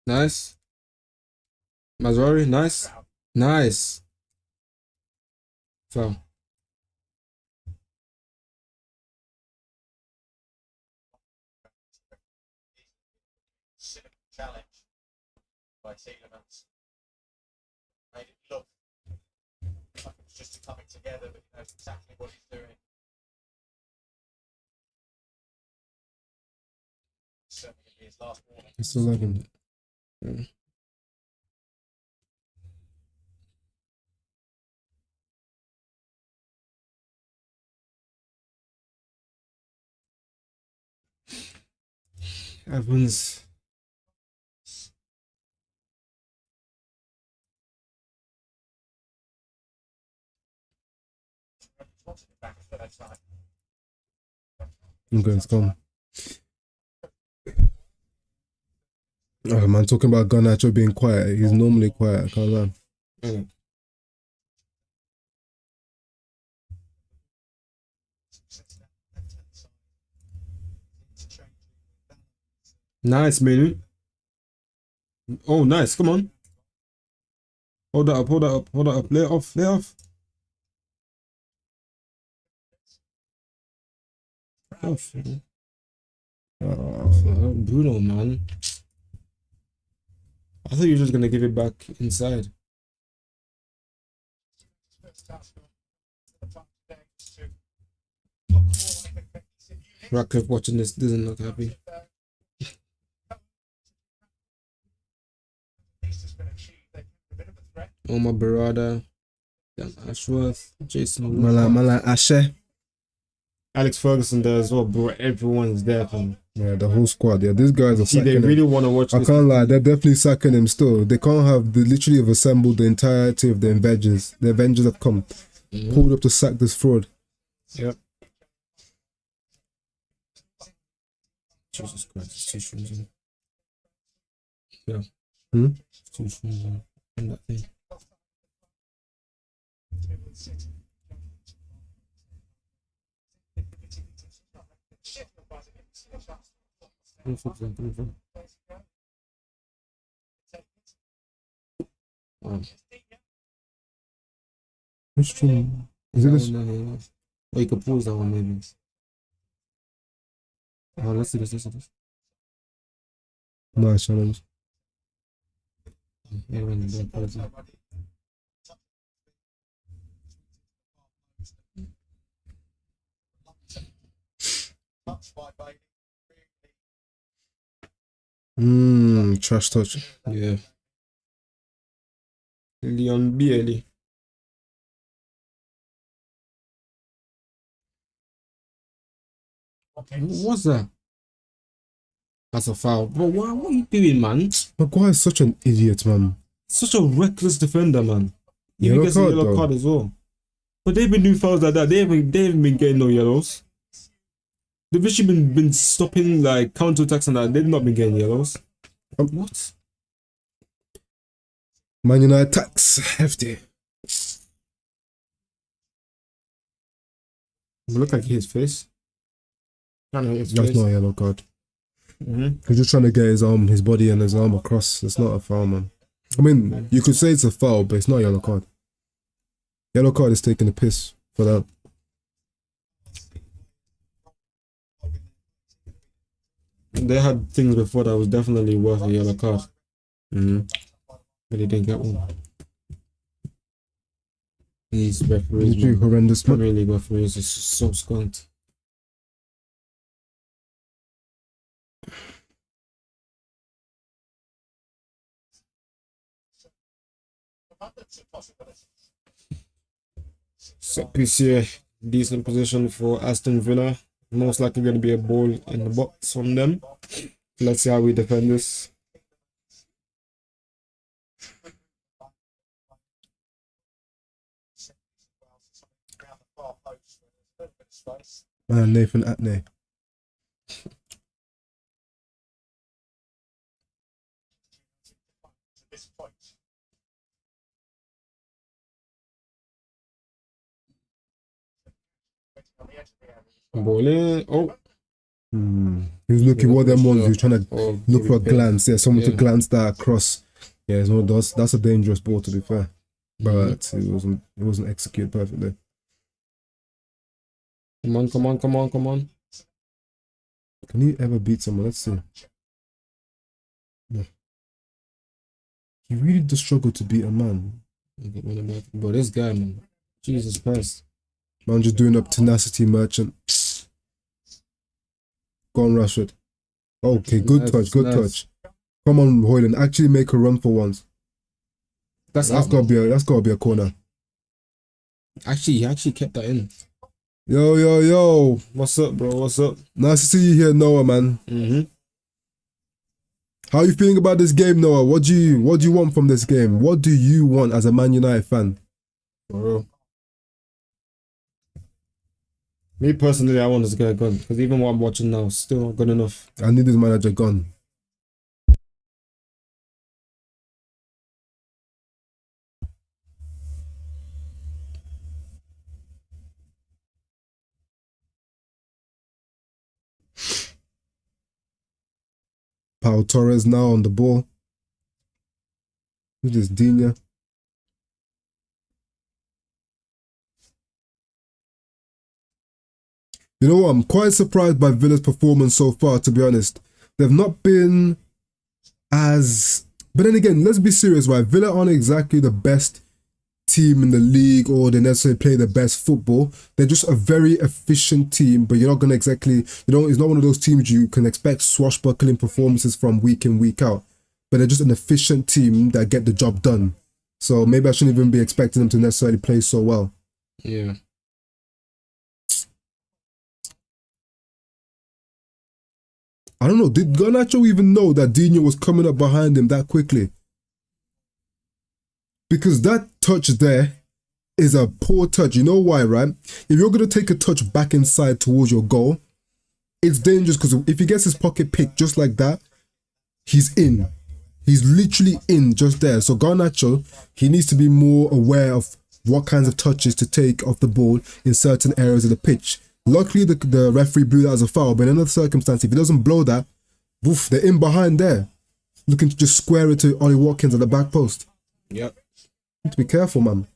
Nice. Mazari, nice. Nice. Foul. It's still lagging. Yeah. Evans. Okay, it's gone. Oh man, talking about Garnacho being quiet. He's normally quiet, I can't lie. Mm. Nice, man. Oh, nice. Come on. Hold that up, hold that up, hold that up. Lay it off, lay it off. Off. Oh, Bruno, man. I thought you were just gonna give it back inside. Ratcliffe watching this doesn't look happy. Omar Barada, Dan Ashworth, Jason Mala Ashe. Alex Ferguson there as well, bro. Everyone's there, fam. Yeah, the whole squad. Yeah, these guys are See, they sacking really him. want to watch I this. can't lie, they're definitely sacking him still. They can't have, they literally have assembled the entirety of the Avengers. The Avengers have come, pulled up to sack this fraud. Yep. Jesus Christ, it's 2 streams in. Yeah. Hmm? 2 streams in that thing. Which stream? Is it this? Oh, you can pause that one maybe. Oh, let's see this, let's see this. Nice challenge. Trash touch. Yeah. Leon Bielli. What's that? That's a foul. Bro, what are you doing, man? Maguire is such an idiot, man. Such a reckless defender, man. He Yellow gets a card, yellow though. card as well. But they've been doing fouls like that. They haven't been getting no yellows. They've literally been stopping like counter-attacks and that. They've not been getting yellows. What? Man United attacks. Hefty. Look like his face. That's not a yellow card. Mm-hmm. He's just trying to get his body and his arm across. It's not a foul, man. I mean, you could say it's a foul, but it's not a yellow card. Yellow card is taking a piss for that. They had things before that was definitely worth a yellow card. But they didn't get one. These referees, Literally horrendous. Premier League referees is so skunked. Set piece here, decent position for Aston Villa. Most likely going to be a ball in the box from them. Let's see how we defend this. Nathan Atney. Ball in. Oh, He was looking what them ones. He was trying to look for a glance. Yeah, someone to glance that across. Yeah, it's one of those. That's a dangerous ball, to be fair, but it wasn't executed perfectly. Come on. Can he ever beat someone? Let's see. Yeah. He really does struggle to beat a man. But this guy, man, Jesus Christ. Man just doing up tenacity merchant. Go on, Rashford. Okay, good touch. Come on, Hoyland. Actually make a run for once. That's gotta be a corner. Actually, he actually kept that in. Yo. What's up, bro? What's up? Nice to see you here, Noah, man. How are you feeling about this game, Noah? What do you want from this game? What do you want as a Man United fan? Bro. Me personally, I want this guy gone. Because even what I'm watching now, still not good enough. I need this manager gone. Pau Torres now on the ball. Who's this, Dina? You know what? I'm quite surprised by Villa's performance so far, to be honest. They've not been as... But then again, let's be serious, right? Villa aren't exactly the best team in the league or they necessarily play the best football. They're just a very efficient team, but you're not going to exactly... it's not one of those teams you can expect swashbuckling performances from week in, week out. But they're just an efficient team that get the job done. So maybe I shouldn't even be expecting them to necessarily play so well. Yeah. I don't know, did Garnacho even know that Dino was coming up behind him that quickly? Because that touch there is a poor touch. You know why, right? If you're going to take a touch back inside towards your goal, it's dangerous because if he gets his pocket picked just like that, he's in. He's literally in just there. So Garnacho, he needs to be more aware of what kinds of touches to take off the ball in certain areas of the pitch. Luckily, the referee blew that as a foul, but in another circumstance, if he doesn't blow that, woof, they're in behind there, looking to just square it to Ollie Watkins at the back post. Yep. Need to be careful, man.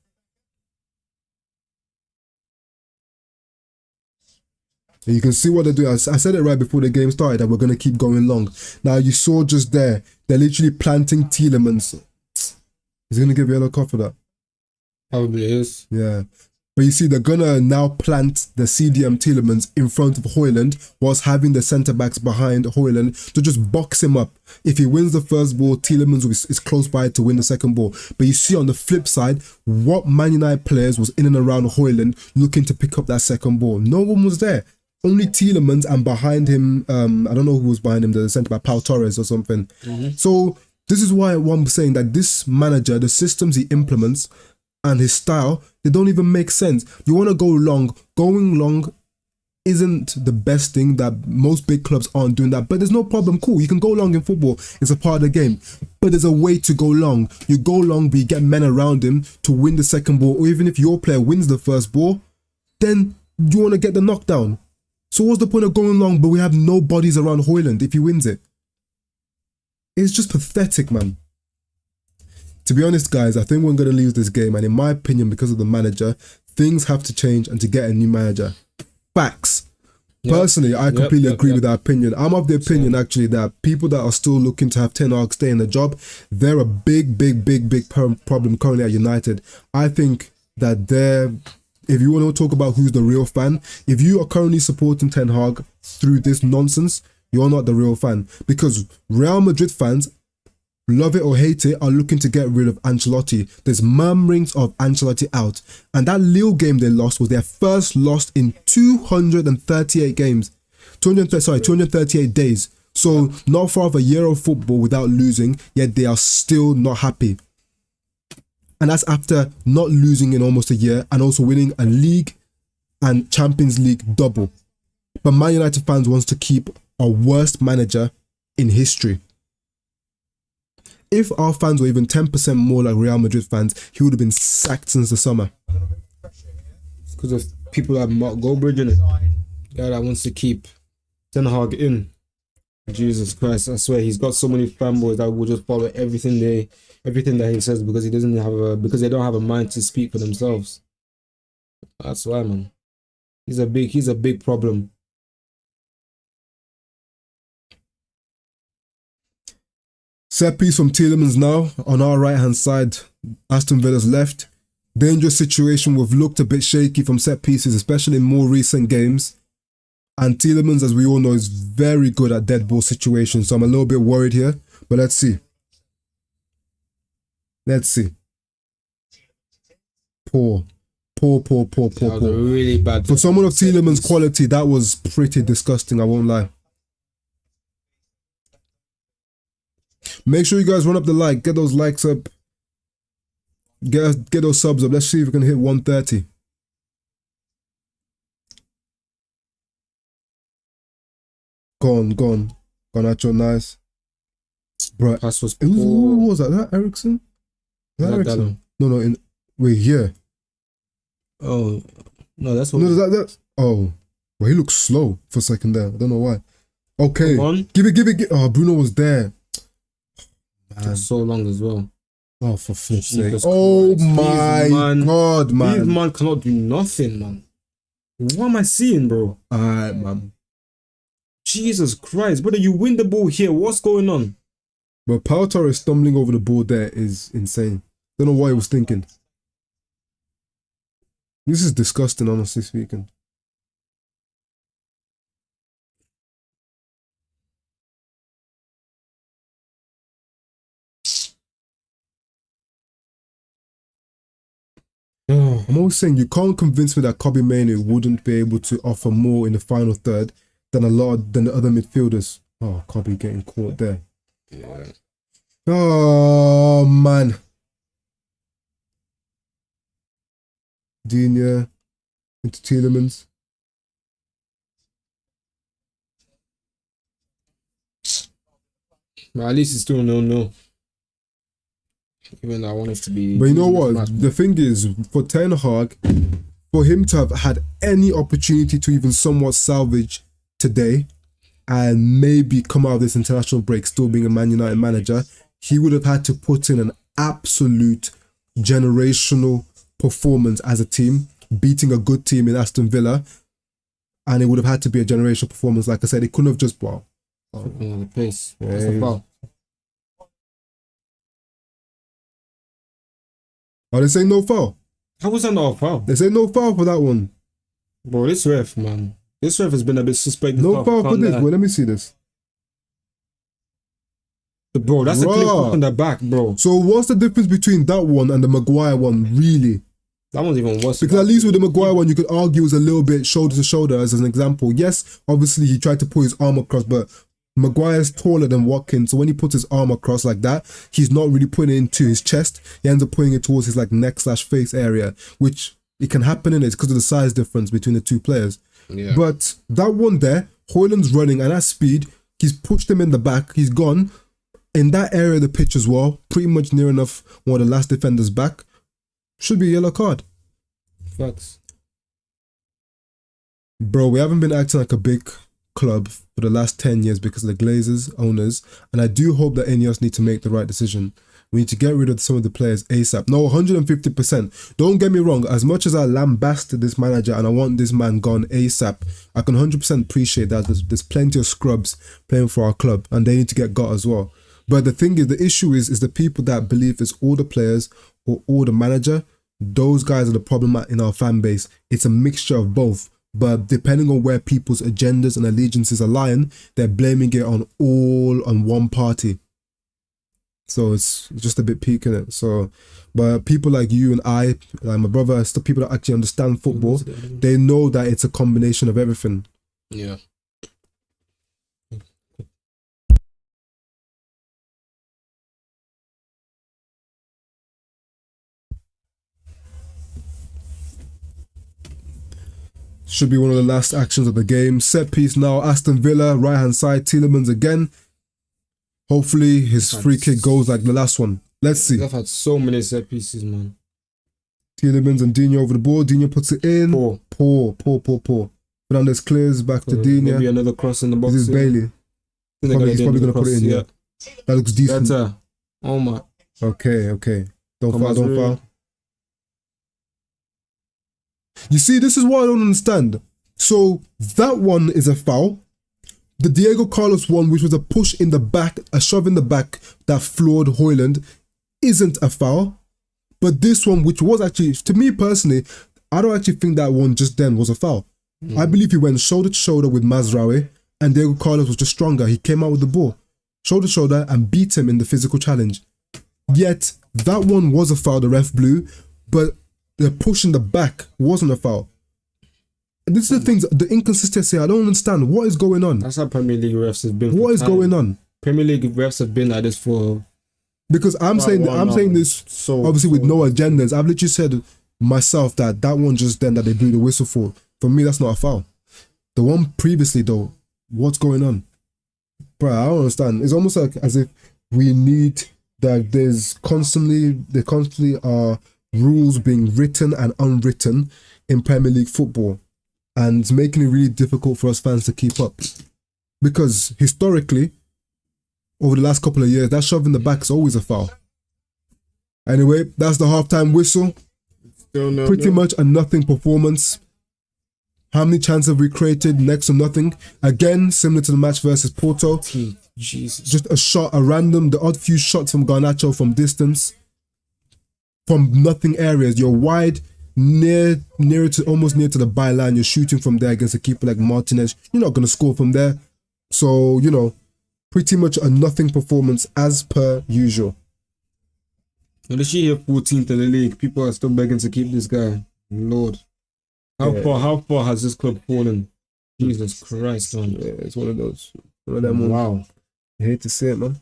And you can see what they're doing. I said it right before the game started that we're going to keep going long. Now, you saw just there, they're literally planting Tielemans. He's going to give a yellow card for that. Probably is. Yeah. But you see, they're going to now plant the CDM Tielemans in front of Hoyland whilst having the centre-backs behind Hoyland to just box him up. If he wins the first ball, Tielemans is close by to win the second ball. But you see on the flip side, what Man United players was in and around Hoyland looking to pick up that second ball? No one was there. Only Tielemans, and behind him, I don't know who was behind him, the centre-back, Pau Torres or something. So this is why I'm saying that this manager, the systems he implements, and his style, they don't even make sense. You want to go long. Going long isn't the best thing. That most big clubs aren't doing that. But there's no problem. Cool, you can go long in football. It's a part of the game. But there's a way to go long. You go long, but you get men around him to win the second ball. Or even if your player wins the first ball, then you want to get the knockdown. So what's the point of going long, but we have no bodies around Hoyland if he wins it? It's just pathetic, man. To be honest, guys, I think we're going to lose this game. And in my opinion, because of the manager, things have to change and to get a new manager. Facts. Personally, I completely agree with that opinion. I'm of the opinion, actually, that people that are still looking to have Ten Hag stay in the job, they're a big problem currently at United. I think that if you want to talk about who's the real fan, if you are currently supporting Ten Hag through this nonsense, you're not the real fan. Because Real Madrid fans, love it or hate it, are looking to get rid of Ancelotti. There's murmurings of Ancelotti out. And that Lille game they lost was their first loss in 238 games. 238 days. So not far of a year of football without losing, yet they are still not happy. And that's after not losing in almost a year and also winning a league and Champions League double. But Man United fans wants to keep our worst manager in history. If our fans were even 10% more like Real Madrid fans, he would have been sacked since the summer. It's because of people like Mark Goldbridge in it. Guy that wants to keep Ten Hag in. Jesus Christ, I swear he's got so many fanboys that will just follow everything that he says because because they don't have a mind to speak for themselves. That's why, man. He's a big problem. Set piece from Tielemans now on our right hand side. Aston Villa's left. Dangerous situation. We've looked a bit shaky from set pieces, especially in more recent games. And Tielemans, as we all know, is very good at dead ball situations. So I'm a little bit worried here. But let's see. Let's see. Poor. That was really bad. For someone of Tielemans' quality, that was pretty disgusting, I won't lie. Make sure you guys run up the like. Get those likes up. Get those subs up. Let's see if we can hit 130. Gone. Garnacho, nice. Bro, Pass was who was that? That Ericsson? Ericsson? No. Wait, here. Oh, no, that's what. No, that. Oh, well, he looks slow for a second there. I don't know why. Okay, give it. Oh, Bruno was there. Man. So long as well. Oh, for flip's sake. Oh my God, man. This man cannot do nothing, man. What am I seeing, bro? Alright, man. Jesus Christ, brother, you win the ball here. What's going on? But Pau Torres stumbling over the ball there is insane. Don't know what he was thinking. This is disgusting, honestly speaking. I'm always saying you can't convince me that Kobe Mainoo wouldn't be able to offer more in the final third than the other midfielders. Oh, Kobe getting caught there. Yeah. Oh man. Digne into Tielemans. Well, at least it's still 0-0. Even though I want it to be. But you know what? The thing is, for Ten Hag, for him to have had any opportunity to even somewhat salvage today and maybe come out of this international break still being a Man United manager, he would have had to put in an absolute generational performance as a team, beating a good team in Aston Villa, and it would have had to be a generational performance. Like I said, it couldn't have just the pace. Yeah, That's the foul. Oh, they say no foul. How was that not a foul? They say no foul for that one. Bro, this ref, man. This ref has been a bit suspect. No foul for this. Wait, let me see this. Bro, that's a clear hook on the back, bro. So what's the difference between that one and the Maguire one, really? That one's even worse. Because at least with the Maguire one, you could argue it was a little bit shoulder to shoulder as an example. Yes, obviously he tried to put his arm across, but Maguire's taller than Watkins, so when he puts his arm across like that, he's not really putting it into his chest. He ends up putting it towards his like neck/face area, which it can happen in it because of the size difference between the two players. Yeah. But that one there, Højlund's running and at speed, he's pushed him in the back, he's gone in that area of the pitch as well, pretty much near enough one of the last defenders back. Should be a yellow card. Facts. Bro, we haven't been acting like a big club for the last 10 years because of the Glazers, owners, and I do hope that Ineos need to make the right decision. We need to get rid of some of the players ASAP. No, 150%. Don't get me wrong, as much as I lambasted this manager and I want this man gone ASAP, I can 100% appreciate that there's plenty of scrubs playing for our club and they need to get got as well. But the thing is, the issue is the people that believe it's all the players or all the manager. Those guys are the problem in our fan base. It's a mixture of both. But depending on where people's agendas and allegiances align, they're blaming it on one party. So it's just a bit peak in it. So, but people like you and I, like my brother, people that actually understand football, they know that it's a combination of everything. Yeah. Should be one of the last actions of the game. Set piece now, Aston Villa, right hand side, Tielemans again. Hopefully his free kick goes like the last one. Let's see. I've had so many set pieces, man. Tielemans and Digne over the ball. Digne puts it in. Poor. For Fernandez clears back to Maybe Digne. another cross in the box. This is here. Bailey. I think He's probably going to put it in, yeah. That looks decent. Better. Oh my. Okay. Don't Thomas foul. Müller. You see, this is what I don't understand. So that one is a foul. The Diego Carlos one, which was a push in the back, a shove in the back that floored Højlund, isn't a foul. But this one, which was actually, to me personally, I don't actually think that one just then was a foul. I believe he went shoulder to shoulder with Mazraoui, and Diego Carlos was just stronger. He came out with the ball, shoulder to shoulder, and beat him in the physical challenge. Yet, that one was a foul, the ref blew, but the push in the back wasn't a foul. This is the things, the inconsistency, I don't understand. What is going on? That's how Premier League refs has been. What is going on? Premier League refs have been like this for... Because I'm saying this so obviously with no agendas. I've literally said myself that one just then that they blew the whistle for me, that's not a foul. The one previously though, what's going on? Bro, I don't understand. It's almost like as if we need that there constantly are rules being written and unwritten in Premier League football, and it's making it really difficult for us fans to keep up. Because historically, over the last couple of years, that shove in the back is always a foul. Anyway, that's the halftime whistle. Pretty much a nothing performance. How many chances have we created? Next to nothing. Again, similar to the match versus Porto. Jesus. Just a shot, a random, the odd few shots from Garnacho from distance. From nothing areas. You're wide, almost near to the byline. You're shooting from there against a keeper like Martinez. You're not going to score from there. So, pretty much a nothing performance as per usual. Well, the sheet here 14th in the league. People are still begging to keep this guy. Lord. How far has this club fallen? Jesus Christ, man. Yeah, it's one of those. One of them. Wow. I hate to say it, man.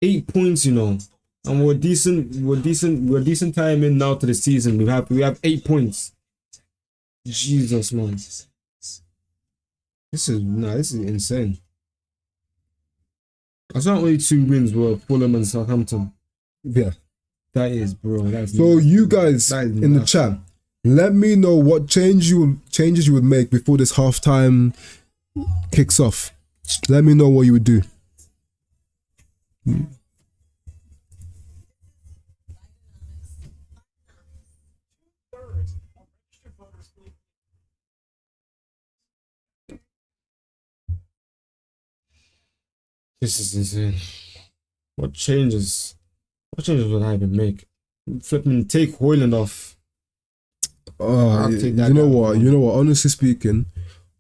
8 points, and we're decent time in now to the season. We have 8 points. Jesus, man. This is insane. I saw only 2 wins were Fulham and Southampton. Yeah. That is, bro. So you guys in the chat, let me know what changes you would make before this halftime kicks off. Let me know what you would do. This is insane. What changes would I even make? Flipping take Højlund off. You know what? Honestly speaking,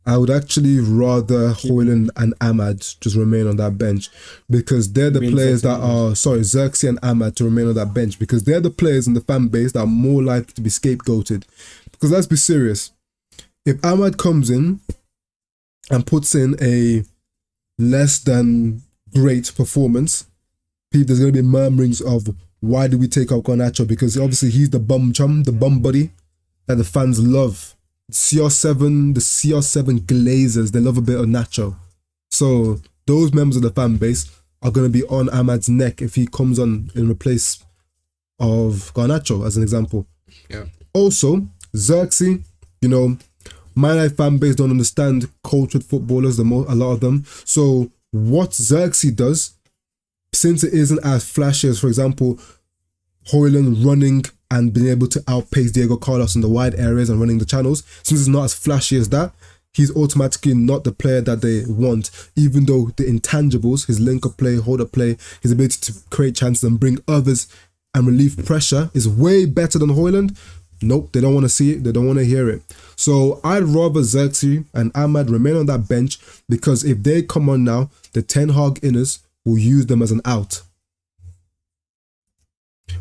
I would actually rather Højlund and Ahmad just remain on that bench, because they're the players that are Xerxes and Ahmad to remain on that bench, because they're the players in the fan base that are more likely to be scapegoated. Because let's be serious, if Ahmad comes in and puts in a less than great performance, there's going to be murmurings of why do we take out Garnacho, because obviously he's the bum chum, the bum buddy that the fans love. The CR7 Glazers, they love a bit of Nacho. So those members of the fan base are going to be on Ahmad's neck if he comes on in place of Garnacho, as an example. Yeah. Also, Xerxes, my fan base don't understand cultured footballers, a lot of them. So what Xerxes does, since it isn't as flashy as, for example, Højlund running and being able to outpace Diego Carlos in the wide areas and running the channels, since it's not as flashy as that, he's automatically not the player that they want, even though the intangibles, his link-up play, hold-up play, his ability to create chances and bring others and relieve pressure is way better than Højlund. Nope, they don't want to see it, they don't want to hear it. So I'd rather Xerxes and Ahmad remain on that bench, because if they come on now, the Ten Hag inners will use them as an out.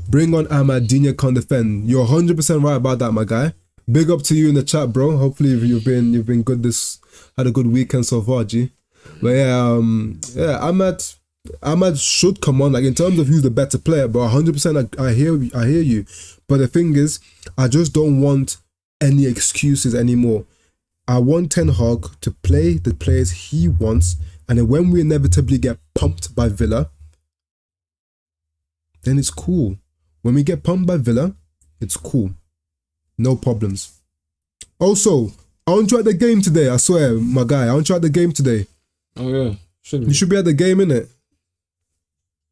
Bring on Ahmad, Digne can't defend. You're 100% right about that, my guy. Big up to you in the chat, bro. Hopefully you've been good had a good weekend so far, G. But yeah, Ahmad should come on, like in terms of who's the better player, but 100% I hear you. But the thing is, I just don't want any excuses anymore. I want Ten Hag to play the players he wants, and then when we inevitably get pumped by Villa, then it's cool. When we get pumped by Villa, it's cool. No problems. Also, I want you at the game today. I swear, my guy. I want you at the game today. Oh yeah, You should be at the game, innit?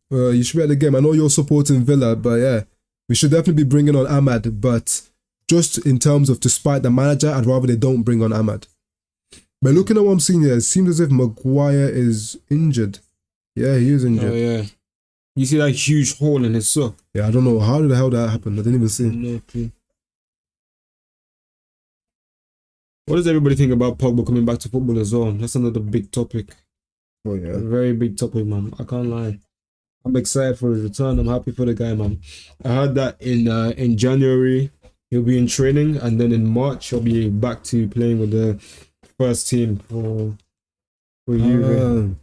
You should be at the game. I know you're supporting Villa, but yeah, we should definitely be bringing on Ahmad. But just in terms of to spite the manager, I'd rather they don't bring on Ahmad. But looking at what I'm seeing here, it seems as if Maguire is injured. Yeah, he is injured. Oh yeah. You see that huge hole in his sock? Yeah, I don't know how the hell that happened. I didn't even see. No clue. What does everybody think about Pogba coming back to football as well? That's another big topic. Oh yeah, A very big topic, man. I can't lie. I'm excited for his return. I'm happy for the guy, man. I heard that in January he'll be in training, and then in March he'll be back to playing with the first team for you.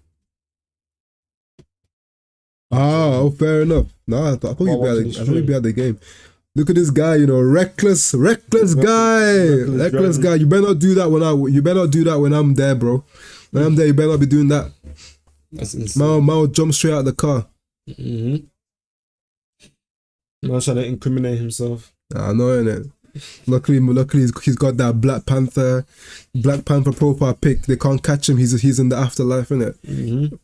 Oh, fair enough. No, I thought you'd be at the game. Look at this guy, reckless guy. Reckless guy. You better not do that when I'm there, bro. When I'm there, you better not be doing that. That's insane. Man will jump straight out of the car. Mm-hmm. Man trying to incriminate himself. I know, innit? Luckily, he's got that Black Panther profile pic. They can't catch him. He's in the afterlife, innit? Mm-hmm.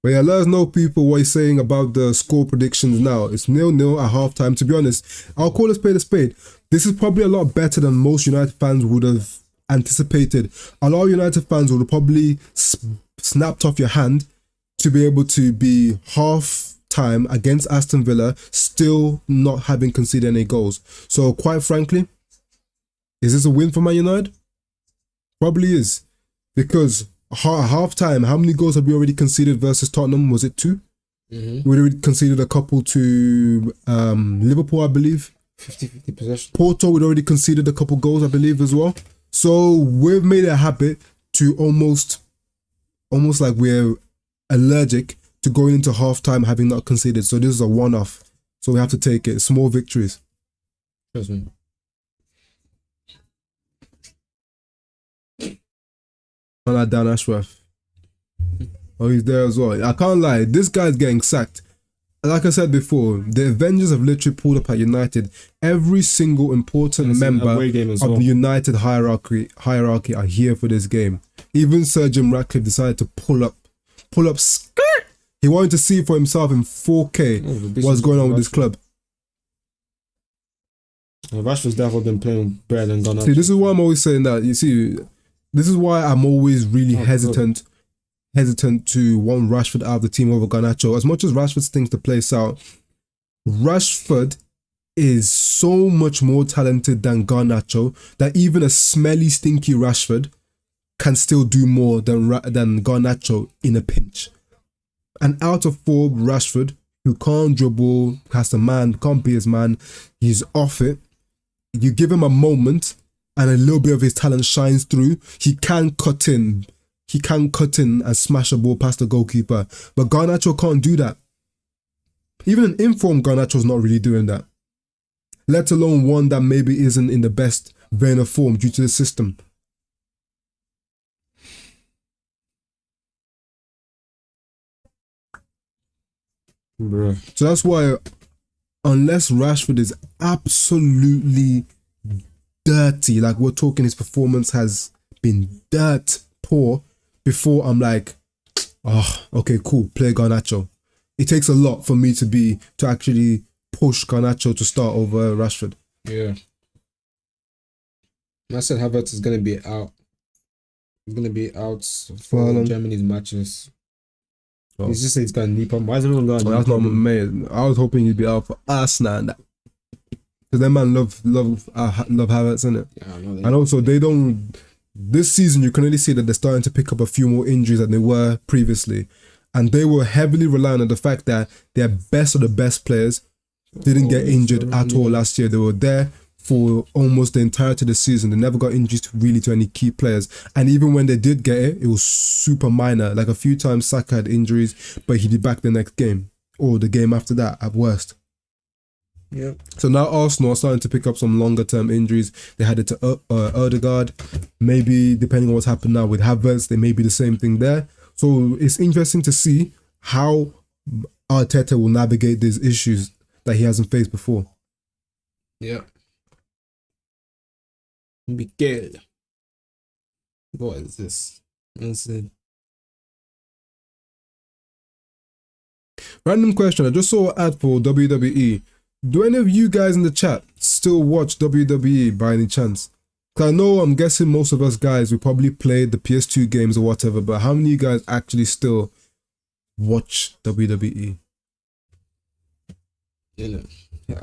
But yeah, let us know, people, what you're saying about the score predictions now. It's 0-0 at halftime. To be honest, I'll call a spade a spade. This is probably a lot better than most United fans would have anticipated. A lot of United fans would have probably snapped off your hand to be able to be half time against Aston Villa, still not having conceded any goals. So quite frankly, is this a win for Man United? Probably is. Because half time, how many goals have we already conceded versus Tottenham? Was it 2? Mm-hmm. We already conceded a couple to Liverpool, I believe. 50-50 possession. Porto, we'd already conceded a couple goals, I believe, as well. So we've made it a habit to almost like we're allergic to going into half-time having not conceded. So this is a one-off. So we have to take it. Small victories. Trust me. I like Dan Ashworth. Oh, he's there as well. I can't lie. This guy's getting sacked. Like I said before, the Avengers have literally pulled up at United. Every single important member of the United hierarchy are here for this game. Even Sir Jim Ratcliffe decided to pull up skirt. He wanted to see for himself in 4K what's going on with this club. Rashford's definitely been playing better than Garnacho. See, this is why I'm always saying that. You see, this is why I'm always really hesitant to want Rashford out of the team over Garnacho. As much as Rashford stinks the place out, Rashford is so much more talented than Garnacho that even a smelly, stinky Rashford can still do more than Garnacho in a pinch. An out of form Rashford who can't dribble, can't be his man, he's off it. You give him a moment and a little bit of his talent shines through, he can cut in and smash a ball past the goalkeeper. But Garnacho can't do that. Even an informed Garnacho's not really doing that. Let alone one that maybe isn't in the best vein of form due to the system. Bruh. So that's why, unless Rashford is absolutely dirty, like we're talking his performance has been dirt poor, before I'm like, oh, okay, cool, play Garnacho. It takes a lot for me to actually push Garnacho to start over Rashford. Yeah. I said Havertz is going to be out. He's going to be out for Germany's matches. Oh. He's just saying he's got a knee problem. Why is everyone going? That's not mate. I was hoping he'd be out for Arsenal and that. Because them man love Havertz, innit? Yeah, I know. And also, they don't... This season, you can really see that they're starting to pick up a few more injuries than they were previously. And they were heavily relying on the fact that their best of the best players didn't get injured at all last year. They were there for almost the entirety of the season. They never got injured to any key players. And even when they did get it, it was super minor. Like a few times Saka had injuries, but he'd be back the next game. Or the game after that, at worst. Yeah. So now Arsenal are starting to pick up some longer term injuries. They had it to Odegaard. Maybe depending on what's happened now with Havertz, they may be the same thing there. So it's interesting to see how Arteta will navigate these issues that he hasn't faced before. Yeah. Miguel. What is this? That's it. Random question. I just saw an ad for WWE. Do any of you guys in the chat still watch WWE by any chance? 'Cause I know, I'm guessing most of us guys, we probably played the PS2 games or whatever, but how many of you guys actually still watch WWE? You know,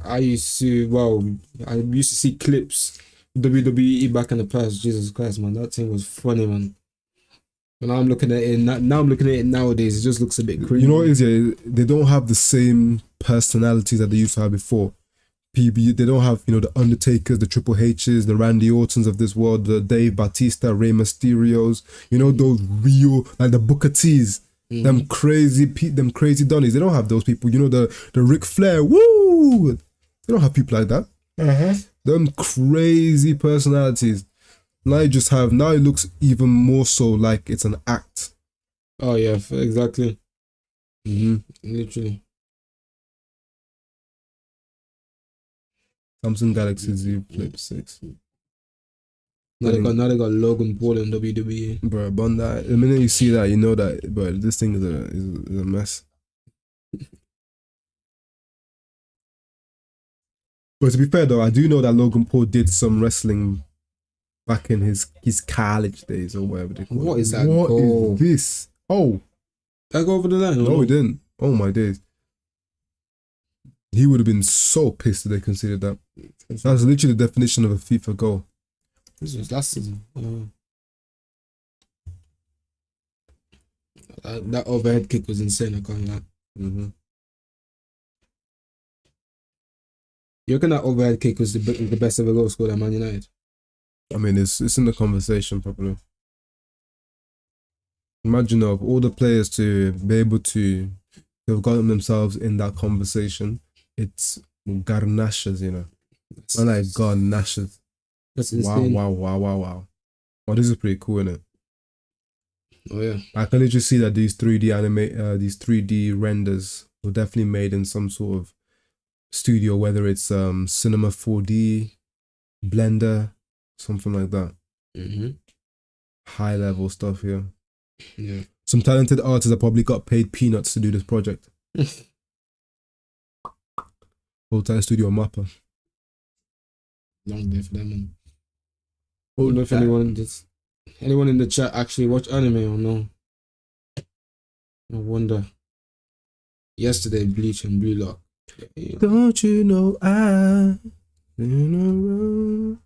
I used to see clips of WWE back in the past. Jesus Christ, man, that thing was funny, man. But now I'm looking at it. Now I'm looking at it nowadays. It just looks a bit crazy. You know what it is, yeah? They don't have the same personalities that they used to have before. They don't have, the Undertakers, the Triple H's, the Randy Ortons of this world, the Dave Bautista, Rey Mysterios, those real, like the Booker T's, them crazy Donnies. They don't have those people. The Ric Flair, woo! They don't have people like that. Them crazy personalities. Now it looks even more so like it's an act. Oh yeah, exactly. Literally. Samsung Galaxy Z Flip 6. Now they got Logan Paul in WWE. Bro, Bondi, the minute you see that, you know that, bro, this thing is a mess. But to be fair though, I do know that Logan Paul did some wrestling back in his college days or whatever they call it. What is that What goal? is this? Oh. Did I go over the line? No, he didn't. Oh my days. He would have been so pissed if they considered that. That's literally the definition of a FIFA goal. This was last season. That overhead kick was insane. I can't lie. You reckon that overhead kick was the best ever goal scored at Man United? I mean, it's in the conversation probably. Imagine of all the players to be able to have gotten themselves in that conversation. It's Garnachas, Man, like Garnachas. That's insane. Wow. Well, this is pretty cool, isn't it? Oh yeah. I can literally see that these 3D renders were definitely made in some sort of studio, whether it's Cinema 4D, Blender, something like that. High level stuff here. Yeah. Some talented artists have probably got paid peanuts to do this project. Full-time studio mapper. Long day for them, man. I don't know if anyone in the chat actually watch anime or no. I wonder. Yesterday, Bleach and Blue Lock. Yeah. Don't you know I in a row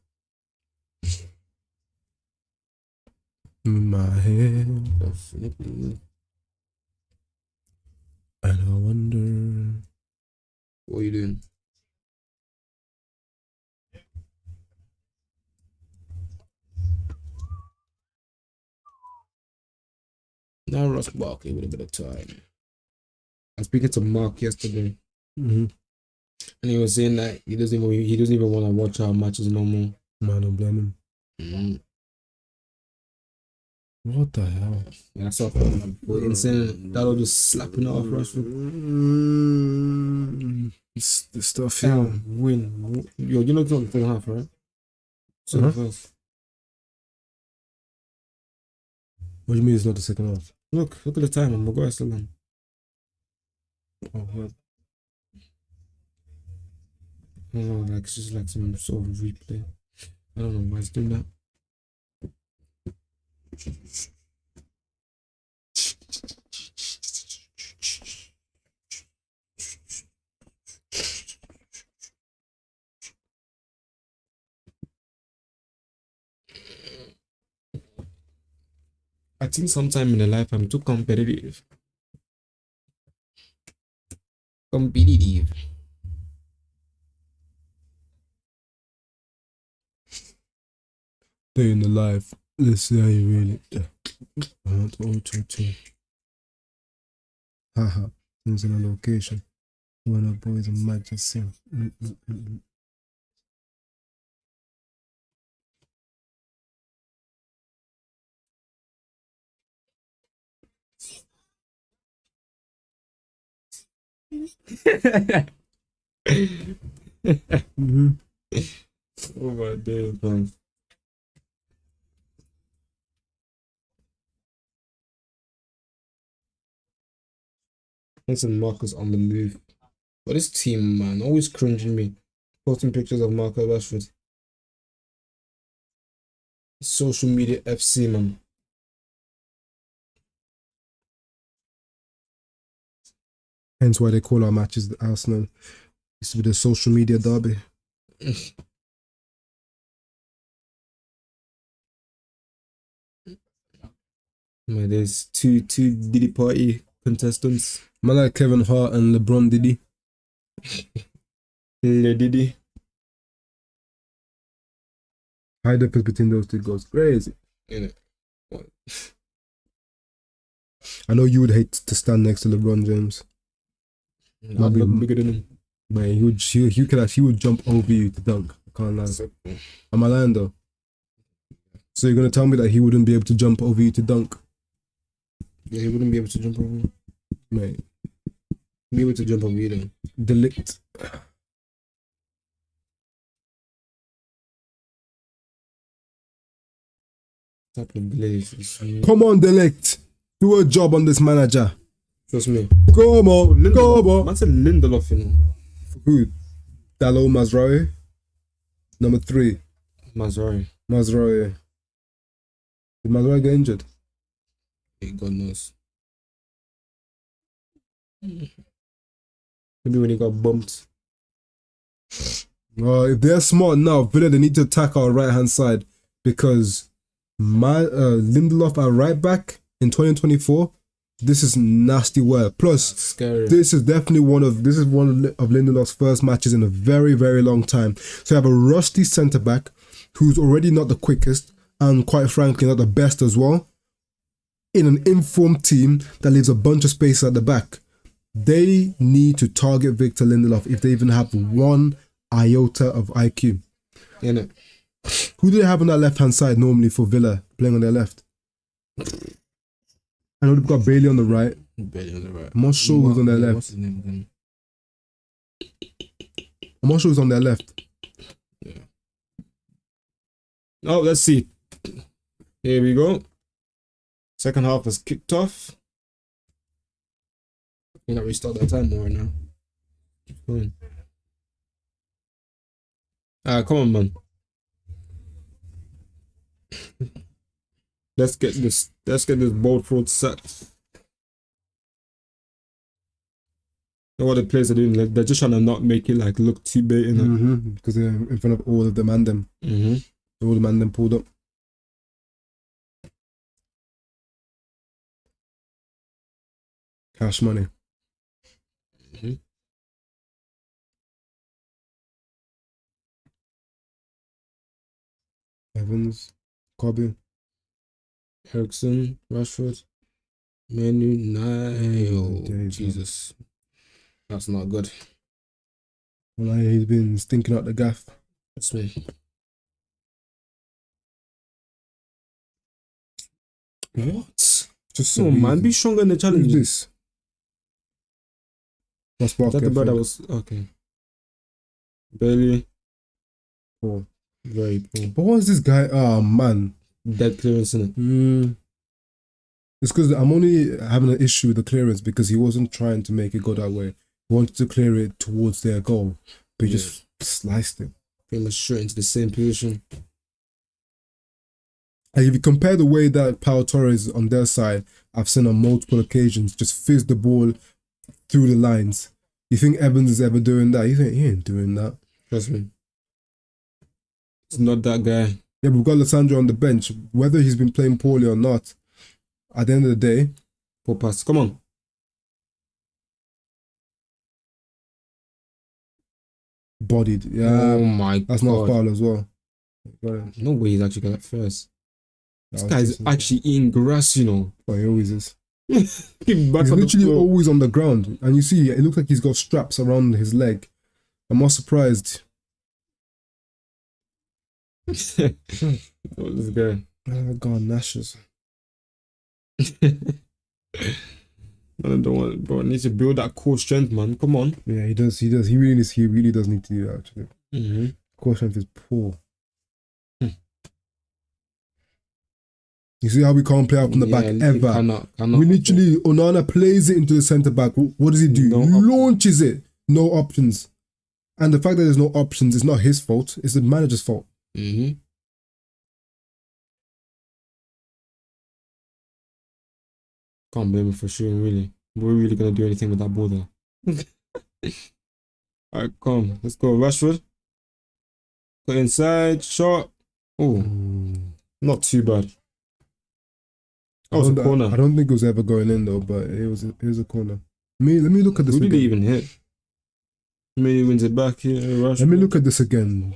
in my head, Definitely. and I wonder. What are you doing? Now Ross Barkley with a bit of time. I was speaking to Mark yesterday, and he was saying that he doesn't even want to watch our matches no more. Man, don't blame him. What the hell? Yeah, I saw insane. That'll just slapping it off Rashford. The stuff here. Win. Yo, you know it's not the second half, right? So first. What do you mean it's not the second half? Look at the time, and Maguire's still on. Oh, what? I don't know, like it's just like some sort of replay. I don't know why it's doing that. I think sometime in the life I'm too competitive. Day in the life. Let's see how you really. Haha. Things in a location. When a boys a match just sing. Oh my days, man. Listen, Marcus on the move. But this team, man, always cringing me. Posting pictures of Marcus Rashford. Social media FC, man. Hence why they call our matches the Arsenal. Used to be the social media derby. Man, there's two Diddy Party contestants. Man like Kevin Hart and LeBron Diddy. Le Diddy. High difference between those two goes crazy. You know. I know you would hate to stand next to LeBron James. I'd look bigger than him. Man, he would jump over you to dunk. I can't lie. Am I lying though? So you're gonna tell me that he wouldn't be able to jump over you to dunk? Yeah, he wouldn't be able to jump over me. Mate. Be able to jump over you then. Delict. Type of blaze. Come on, Delict. Do a job on this manager. Trust me. Come on, come on. Man said Lindelof, you know. Who? Dallo Mazraoui. Number 3. Mazraoui. Mazraoui. Did Mazraoui get injured? Hey, God knows. Maybe when he got bumped. If they're smart now, Villa, they need to attack our right hand side because Lindelof at right back in 2024. This is nasty work. Plus, scary. This is one of Lindelof's first matches in a very, very long time. So you have a rusty centre back who's already not the quickest and quite frankly not the best as well, in an informed team that leaves a bunch of space at the back. They need to target Victor Lindelof if they even have one iota of IQ. Innit? Who do they have on that left-hand side normally for Villa playing on their left? I know they've got Bailey on the right. Bailey on the right. I'm not sure who's on their left. What's his name again? I'm not sure who's on their left. Yeah. Oh, let's see. Here we go. Second half has kicked off. You not restart that time more now. Keep going. Come on, man. Let's get this bold fraud set. Know what the players are doing? Like, they're just trying to not make it like look too big, you know? Because they're in front of all of them and them. All the man them pulled up. Cash money. Evans, Kobe, Ericsson, Rashford, Manu, Nile. Jesus. That's not good. Well, he's been stinking out the gaff. That's me. What? Just so man, be stronger in the challenge. This. That's that the brother was okay. Barely. Poor. Very poor. But what is this guy? Oh man. Dead clearance in it. It's because I'm only having an issue with the clearance because he wasn't trying to make it go that way. He wanted to clear it towards their goal, but he just sliced it. Pretty much straight into the same position. And if you compare the way that Pau Torres on their side, I've seen on multiple occasions, just fizz the ball through the lines. You think Evans is ever doing that? You think he ain't doing that? Trust me. It's not that guy. Yeah, but we've got Lissandro on the bench. Whether he's been playing poorly or not, at the end of the day... Poor pass. Come on. Bodied. Yeah. Oh my God. That's not a foul as well. No way he's actually got that first. This guy's actually eating grass, you know. Oh, he always is. He's literally always on the ground. And you see, it looks like he's got straps around his leg. I'm not surprised. What is this guy? Oh God, Nashers. I don't want, bro. I need to build that core strength, man. Come on. Yeah, he does. He really does need to do that, actually. Core strength is poor. Hmm. You see how we can't play out from the back ever? Cannot. We literally, Onana plays it into the centre back. What does he do? Launches it. No options. And the fact that there's no options is not his fault. It's the manager's fault. Mm-hmm. Can't blame him for shooting, really. We're really going to do anything with that ball there. Alright, come. Let's go. Rashford. Go inside. Shot. Oh, not too bad. That was a corner. I don't think it was ever going in though, but it was a corner. Let me look at this Who again. did he even hit? Maybe wins it back here. Let me look at this again,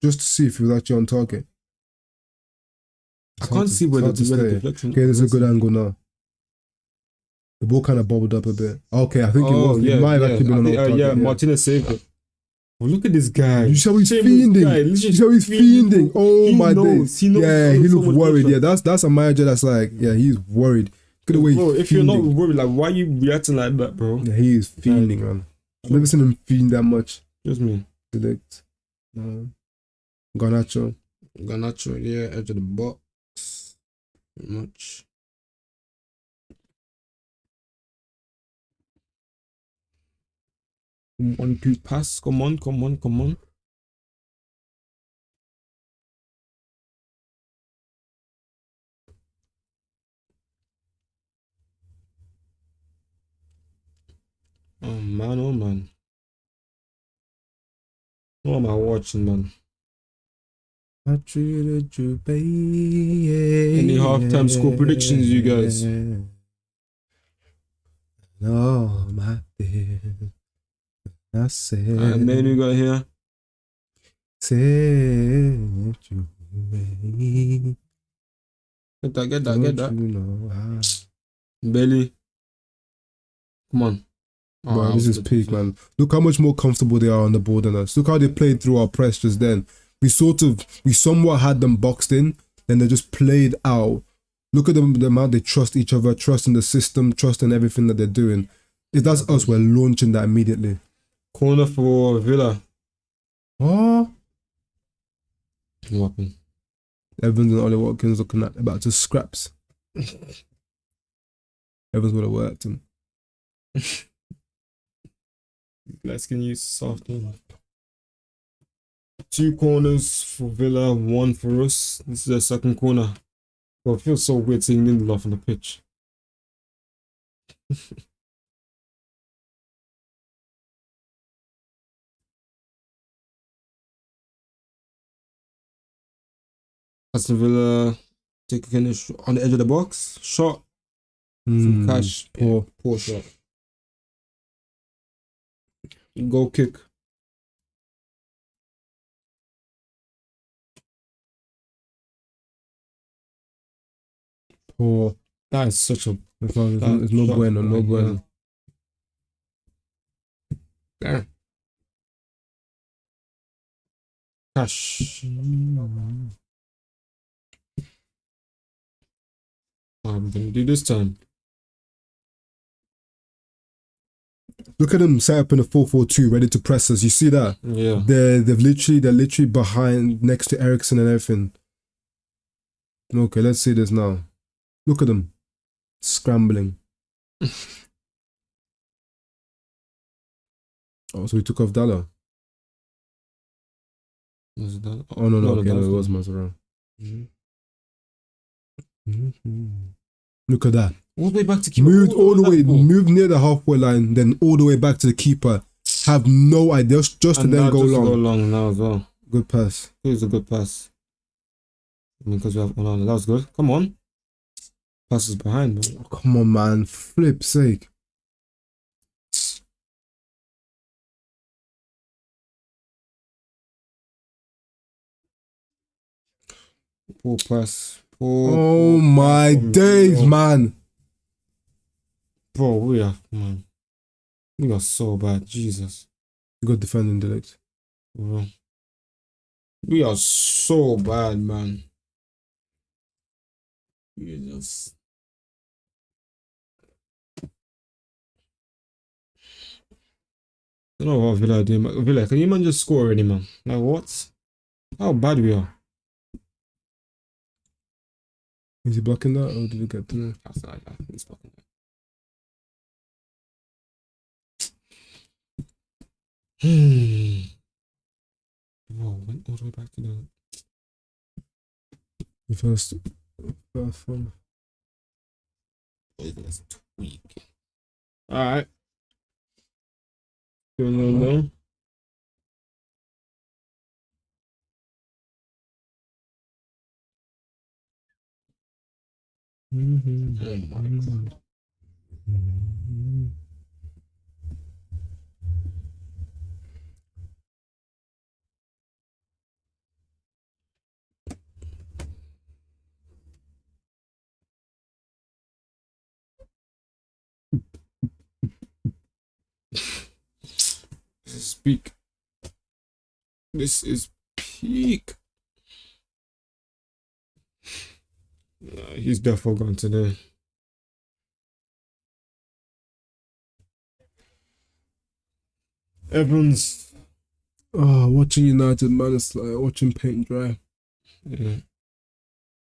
just to see if he was actually on target. I can't see where the deflection. Okay, there's a good angle now. The ball kind of bobbled up a bit. Okay, I think it was. Yeah, it might have actually been on target. Yeah, Martinez saved it. Oh, look at this guy. You see how he's fiending? You see how he's fiending? Oh my days. He looked worried. Yeah, that's a manager that's like, yeah, he's worried. Look at the way bro, if you're not worried, like, why are you reacting like that, bro? Yeah, he is fiending, man. I've never seen him fiend that much. Just me. Select. Garnacho, yeah, edge of the box. Much. One, two, pass. Come on. Oh man. What am I watching, man? I treated you, baby. Any halftime score predictions, you guys? No, my dear. I said. And then we got here. Said you, baby. Get that. You know how. Belly. Come on. Bro, this is peak, man. Look how much more comfortable they are on the ball than us. Look how they played through our press just then. We somewhat had them boxed in, then they just played out. Look at them, the amount they trust each other, trust in the system, trust in everything that they're doing. If that's us, we're launching that immediately. Corner for Villa. Oh. What happened? Evans and Ollie Watkins looking at about to scraps. Evans would have worked him. Let's can use soft one. 2 corners for Villa, 1 for us. This is the second corner. Well, it feels so weird seeing Lindelof on the pitch. Aston Villa take a finish on the edge of the box. Shot. Some cash. Poor shot. Goal kick. Poor. That is such a. It's no bueno. Damn. Cash. I'm gonna do this time. Look at them set up in a 4-4-2, ready to press us. You see that? Yeah. They're literally behind next to Ericsson and everything. Okay, let's see this now. Look at them scrambling. Oh, so we took off Dalla. Was it that? Oh no, okay, it was Mascherano. Look at that. All the way back to keeper. Moved near the halfway line, then all the way back to the keeper. Have no idea, just to then go long. Go long now as well. Good pass. It was a good pass. I mean, because we have Onana. That was good. Come on. Pass is behind, man. Oh, come on, man. Flip's sake. Poor pass. Oh my days, man. Bro, we are so bad. Jesus. Good defending, Delect. Bro. We are so bad, man. Jesus. I don't know what Villa are doing. Villa, can you man just score already, man? Like, what? How bad we are. Is he blocking that or did we get through? I think he's blocking that. Whoa, went all the way back to The first one. That's tweak. Alright. No. Oh my god. This is peak. This is peak. He's definitely gone today. Evans. Oh, watching United, man, it's like watching paint dry. Yeah.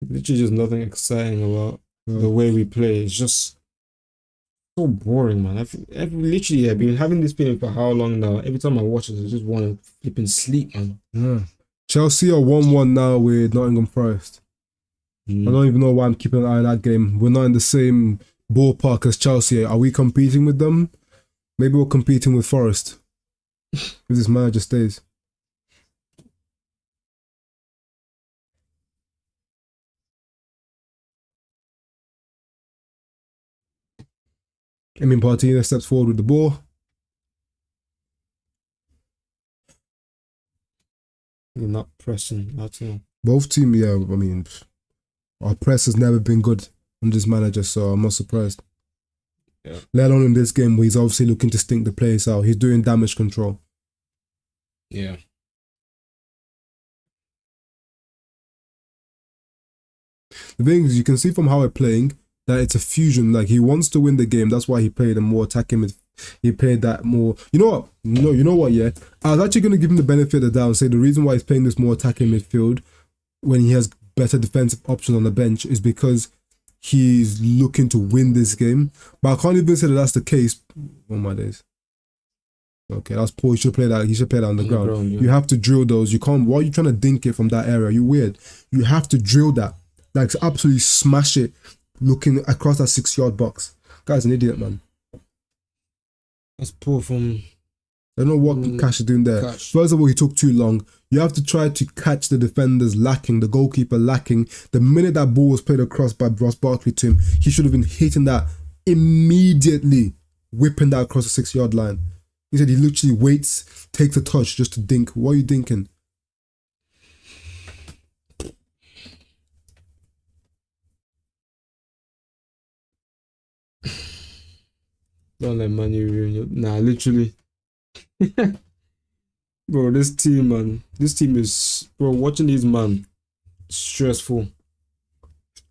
Literally just nothing exciting about the way we play. It's just so boring, man. I've been having this feeling for how long now? Every time I watch it, I just want to flip and sleep, man. Yeah. Chelsea are 1-1 now with Nottingham Forest. I don't even know why I'm keeping an eye on that game. We're not in the same ballpark as Chelsea. Are we competing with them? Maybe we're competing with Forest. If this manager stays. I mean, Martinez steps forward with the ball. You're not pressing at all. Both teams, yeah, I mean, our press has never been good under this manager, so I'm not surprised. Yeah. Let alone in this game where he's obviously looking to stink the players out. He's doing damage control. Yeah. The thing is, you can see from how we're playing that it's a fusion. Like, he wants to win the game. That's why he played a more attacking he played that more. You know what? No, you know what? Yeah, I was actually going to give him the benefit of the doubt and say the reason why he's playing this more attacking midfield when he has better defensive options on the bench is because he's looking to win this game. But I can't even say that that's the case. Oh my days. Okay, that's poor. He should play that. He should play that on the ground. Yeah. You have to drill those. You can't. Why are you trying to dink it from that area? You're weird. You have to drill that. Like, absolutely smash it, looking across that 6-yard box. Guy's an idiot, man. That's poor from. I don't know what Cash is doing there. Cash. First of all, he took too long. You have to try to catch the defenders lacking, the goalkeeper lacking. The minute that ball was played across by Ross Barkley to him, he should have been hitting that immediately, whipping that across the 6-yard line. He said he literally waits, takes a touch just to dink. What are you dinking? Don't let money ruin you. Nah, literally. Bro, this team, man. This team is, bro, watching these, man, stressful.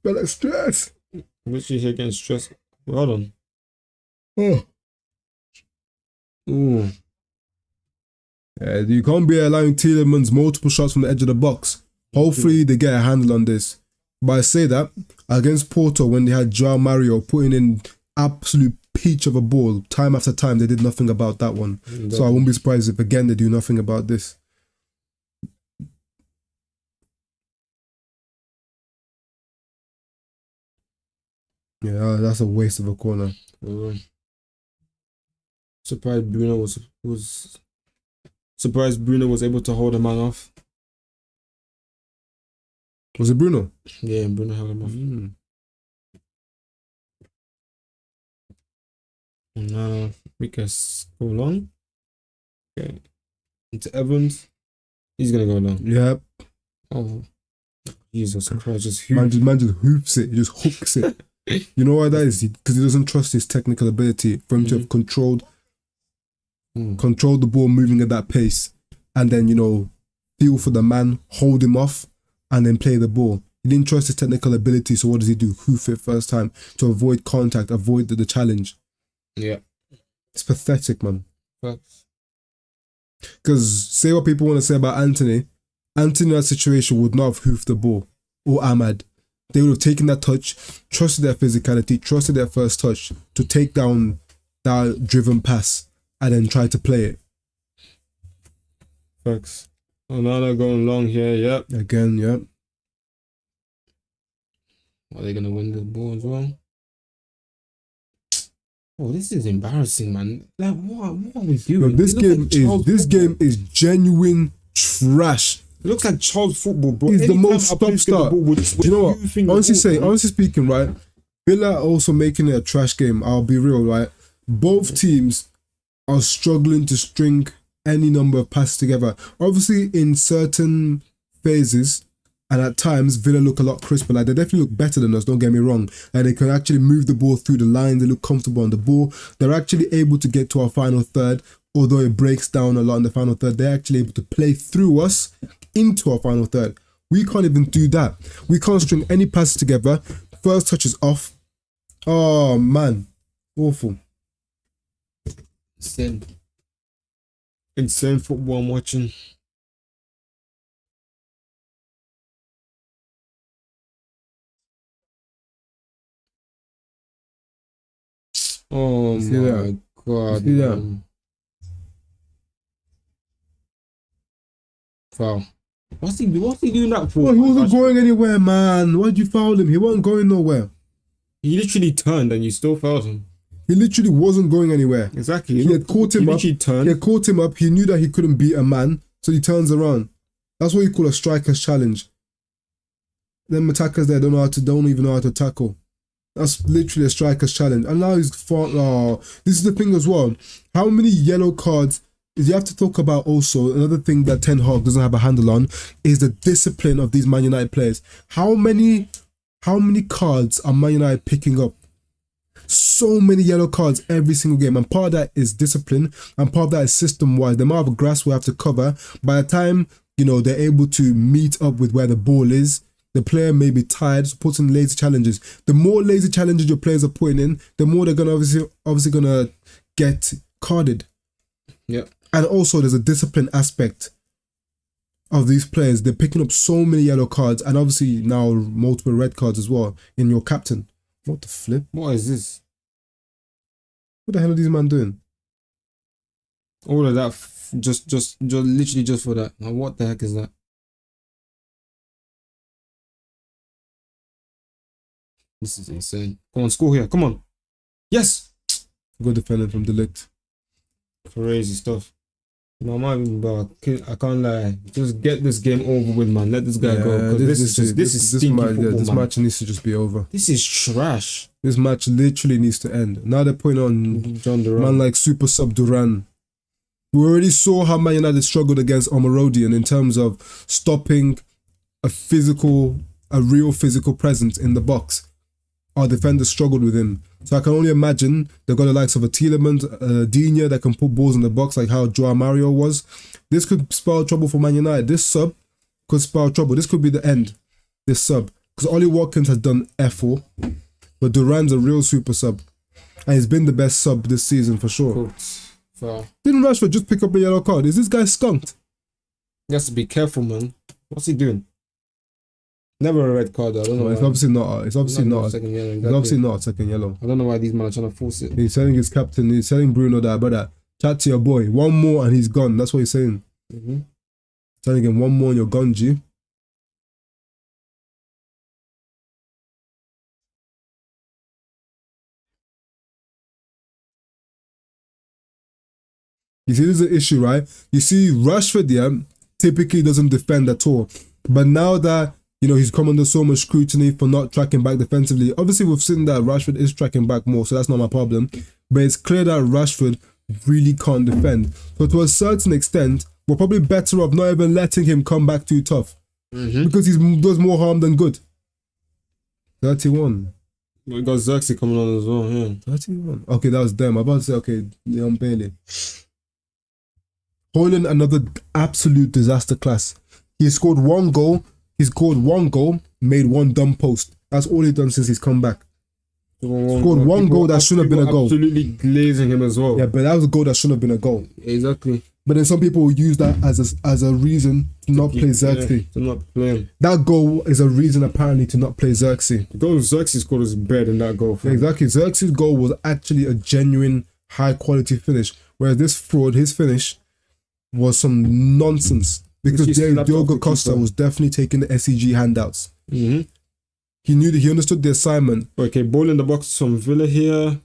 But like stress. Literally here getting stressed. Hold on. Oh. Ooh. Yeah, you can't be allowing Tielemans multiple shots from the edge of the box. Hopefully they get a handle on this. But I say that against Porto, when they had João Mario putting in absolute peach of a ball time after time, they did nothing about that one. So I won't be surprised if again they do nothing about this. Yeah, that's a waste of a corner. Surprised Bruno was surprised Bruno was able to hold a man off. Was it Bruno? Yeah, Bruno held him off. And now we can go long. Okay. Into Evans. He's gonna go long. Yep. Oh, Jesus Christ! Just man just hoofs it. He just hooks it. You know why that is? Because he doesn't trust his technical ability for him to have controlled the ball moving at that pace, and then, you know, feel for the man, hold him off, and then play the ball. He didn't trust his technical ability, so what does he do? Hoof it first time to avoid contact, avoid the challenge. Yeah. It's pathetic, man. Facts. Because say what people want to say about Anthony, Anthony in that situation would not have hoofed the ball, or Ahmad. They would have taken that touch, trusted their physicality, trusted their first touch to take down that driven pass and then try to play it. Facts. Onana going long here, yep. Again, yep. Are they gonna win the ball as well? Oh, this is embarrassing, man. Like, what are we doing? Bro, this game is genuine trash. It looks like child's football, bro. It's the Anytime most a player stop-start. get the ball, Do you know what? Honestly speaking, right? Villa also making it a trash game. I'll be real, right? Both teams are struggling to string any number of passes together. Obviously, in certain phases and at times, Villa look a lot crisper. Like, they definitely look better than us, don't get me wrong. And they can actually move the ball through the line. They look comfortable on the ball. They're actually able to get to our final third. Although it breaks down a lot in the final third, they're actually able to play through us into our final third. We can't even do that. We can't string any passes together. First touch is off. Oh, man. Awful. Insane football I'm watching. Oh my god. See that? Foul. What's he doing that for? Well, he wasn't going anywhere, man. Why'd you foul him? He wasn't going nowhere. He literally turned and you still fouled him. He literally wasn't going anywhere. Exactly. He had caught him up. He had caught him up. He knew that he couldn't beat a man, so he turns around. That's what you call a striker's challenge. Them attackers there don't even know how to tackle. That's literally a striker's challenge. And now he's fought. Oh, this is the thing as well. How many yellow cards? You have to talk about also another thing that Ten Hag doesn't have a handle on is the discipline of these Man United players. How many cards are Man United picking up? So many yellow cards every single game, and part of that is discipline, and part of that is system-wise. The amount of grass we have to cover. By the time they're able to meet up with where the ball is, the player may be tired, so put in lazy challenges. The more lazy challenges your players are putting in, the more they're gonna obviously gonna get carded. Yeah. And also there's a discipline aspect of these players. They're picking up so many yellow cards, and obviously now multiple red cards as well in your captain. What the flip? What is this? What the hell are these man doing? All of that, just literally just for that. Now, what the heck is that? This is insane. Come on, score here. Come on. Yes. Good defending from Delict. Crazy stuff. No, I can't lie. Just get this game over with, man. Let this guy go. Because this match needs to just be over. This is trash. This match literally needs to end. Now they're putting on John Duran. Man like Super Sub Duran. We already saw how Man United struggled against Omarodian in terms of stopping a real physical presence in the box. Our defenders struggled with him. So I can only imagine they've got the likes of a Tielemans, Digne that can put balls in the box like how Joao Mario was. This could spell trouble for Man United. This sub could spell trouble. This could be the end. This sub. Because Ollie Watkins has done F4. But Duran's a real super sub. And he's been the best sub this season for sure. Cool. Didn't Rashford just pick up a yellow card? Is this guy skunked? He has to be careful, man. What's he doing? Never a red card. I don't know. It's obviously not. It's obviously not. Second yellow. Exactly. It's obviously not a second yellow. I don't know why these men are trying to force it. He's telling his captain. He's telling Bruno that, brother, chat to your boy. One more and he's gone. That's what he's saying. Telling him one more and you're gone, G. You see, this is an issue, right? You see, Rashford, typically doesn't defend at all. But now that, he's come under so much scrutiny for not tracking back defensively, obviously we've seen that Rashford is tracking back more, so that's not my problem. But it's clear that Rashford really can't defend. So to a certain extent, we're probably better off not even letting him come back too tough. Because he does more harm than good. 31. We got Xerxes coming on as well, yeah. 31. Okay, that was them. I'm about to say, okay, Leon Bailey. Højlund, another absolute disaster class. He scored one goal, made one dumb post. That's all he's done since he's come back. Scored one goal that shouldn't have been a goal. Absolutely glazing him as well. Yeah, but that was a goal that shouldn't have been a goal. Exactly. But then some people will use that as a reason to not play Xerxes. To not play him. That goal is a reason apparently to not play Xerxes. The goal Xerxes scored was better than that goal. Yeah, exactly. Xerxes' goal was actually a genuine high quality finish, whereas this fraud, his finish was some nonsense because Diogo Costa was definitely taking the SEG handouts. Mm-hmm. He understood the assignment. Okay, ball in the box from Villa here.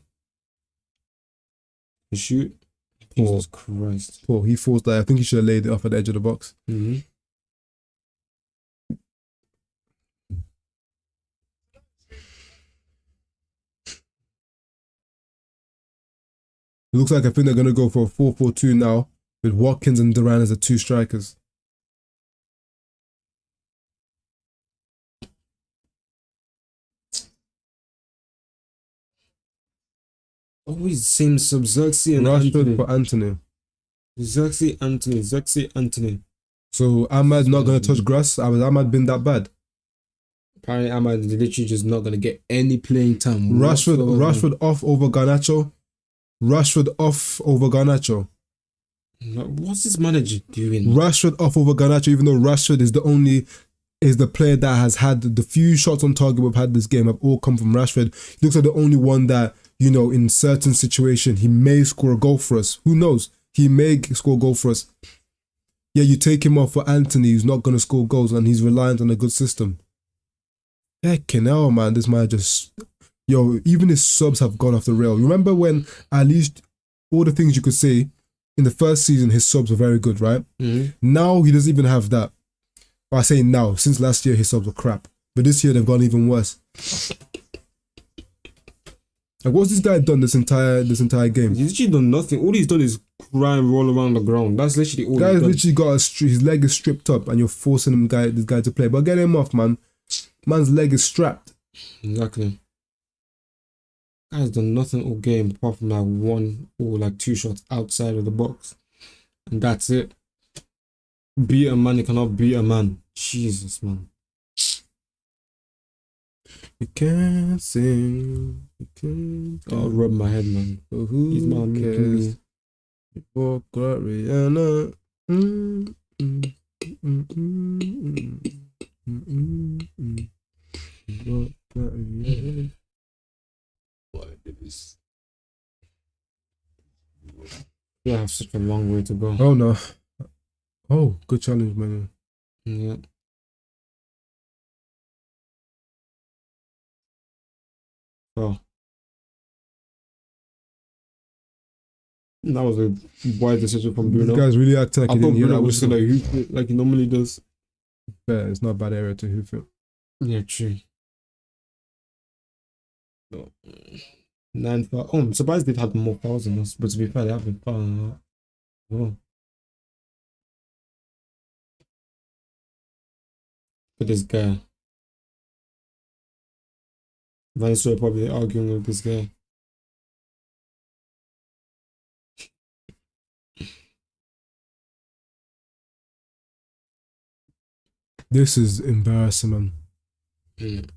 Shoot. Jesus Christ. Oh, he forced that. I think he should have laid it off at the edge of the box. Mm-hmm. It looks like I think they're going to go for a 4-4-2 now with Watkins and Duran as the two strikers. Always same sub Xerxes and Rashford Anthony. for Anthony. Xerxes, Anthony. So Ahmad's not going to touch grass. Has Ahmad been that bad? Apparently Ahmad is literally just not going to get any playing time. Rashford off over Garnacho. Rashford off over Garnacho. What's this manager doing? Rashford off over Garnacho, even though Rashford is the player that has had the few shots on target we've had this game have all come from Rashford. He looks like the only one that, you know, in certain situation, he may score a goal for us. Who knows? He may score a goal for us. Yeah, you take him off for Anthony, who's not going to score goals, and he's reliant on a good system. Heckin' hell, man, this man just... Yo, even his subs have gone off the rail. Remember when at least all the things you could say in the first season, his subs were very good, right? Mm-hmm. Now he doesn't even have that. I say now, since last year his subs were crap. But this year they've gone even worse. Like, what's this guy done this entire game? He's literally done nothing. All he's done is cry and roll around the ground. That's literally all Guy's he's done. literally got his leg is stripped up and you're forcing this guy to play. But get him off, man. Man's leg is strapped. Exactly. Guy's done nothing all game apart from like one or like two shots outside of the box. And that's it. Beat a man, you cannot beat a man. Jesus, man. You can't sing. You can't. I'll rub my head, man. So who He's my making me. For Rihanna. Yeah, I have such a long way to go. Oh no. Oh, good challenge, man. Yeah. Oh. That was a wise decision from Bruno. This guy's really acting like I he thought didn't hear Bruno that was whistle. gonna hoof it like he normally does. Yeah, it's not a bad area to hoof it. Yeah, true. No. 9 fouls. Oh, I'm surprised they've had more fouls than us, but to be fair, they have been fouling a lot. Oh. But this guy. Viceroy probably arguing with this guy. This is embarrassing, man. Mm.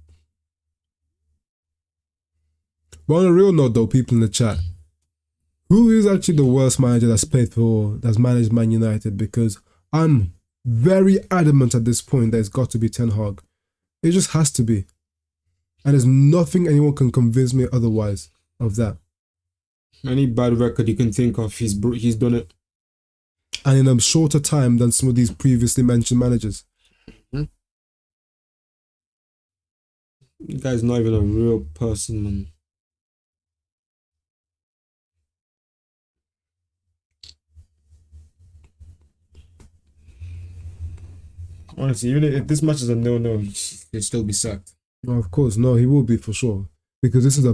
But on a real note, though, people in the chat, who is actually the worst manager that's managed Man United? Because I'm very adamant at this point that it's got to be Ten Hag. It just has to be. And there's nothing anyone can convince me otherwise of that. Any bad record you can think of, he's done it. And in a shorter time than some of these previously mentioned managers. The guy's not even a real person, man. Honestly, even if this match is a 0-0, he'll still be sacked. No, of course, no, he will be for sure. Because this is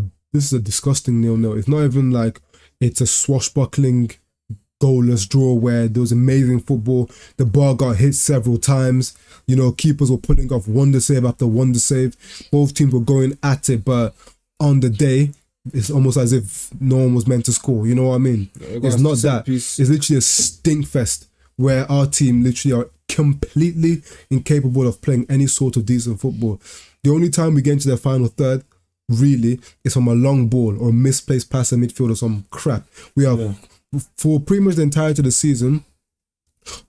a disgusting 0-0. It's not even like it's a swashbuckling goalless draw where there was amazing football. The bar got hit several times. You know, keepers were pulling off wonder save after wonder save. Both teams were going at it, but on the day, it's almost as if no one was meant to score. You know what I mean? It's not that. It's literally a stink fest where our team literally are completely incapable of playing any sort of decent football. The only time we get into the final third, really, is from a long ball or a misplaced pass in midfield or some crap. We have, for pretty much the entirety of the season,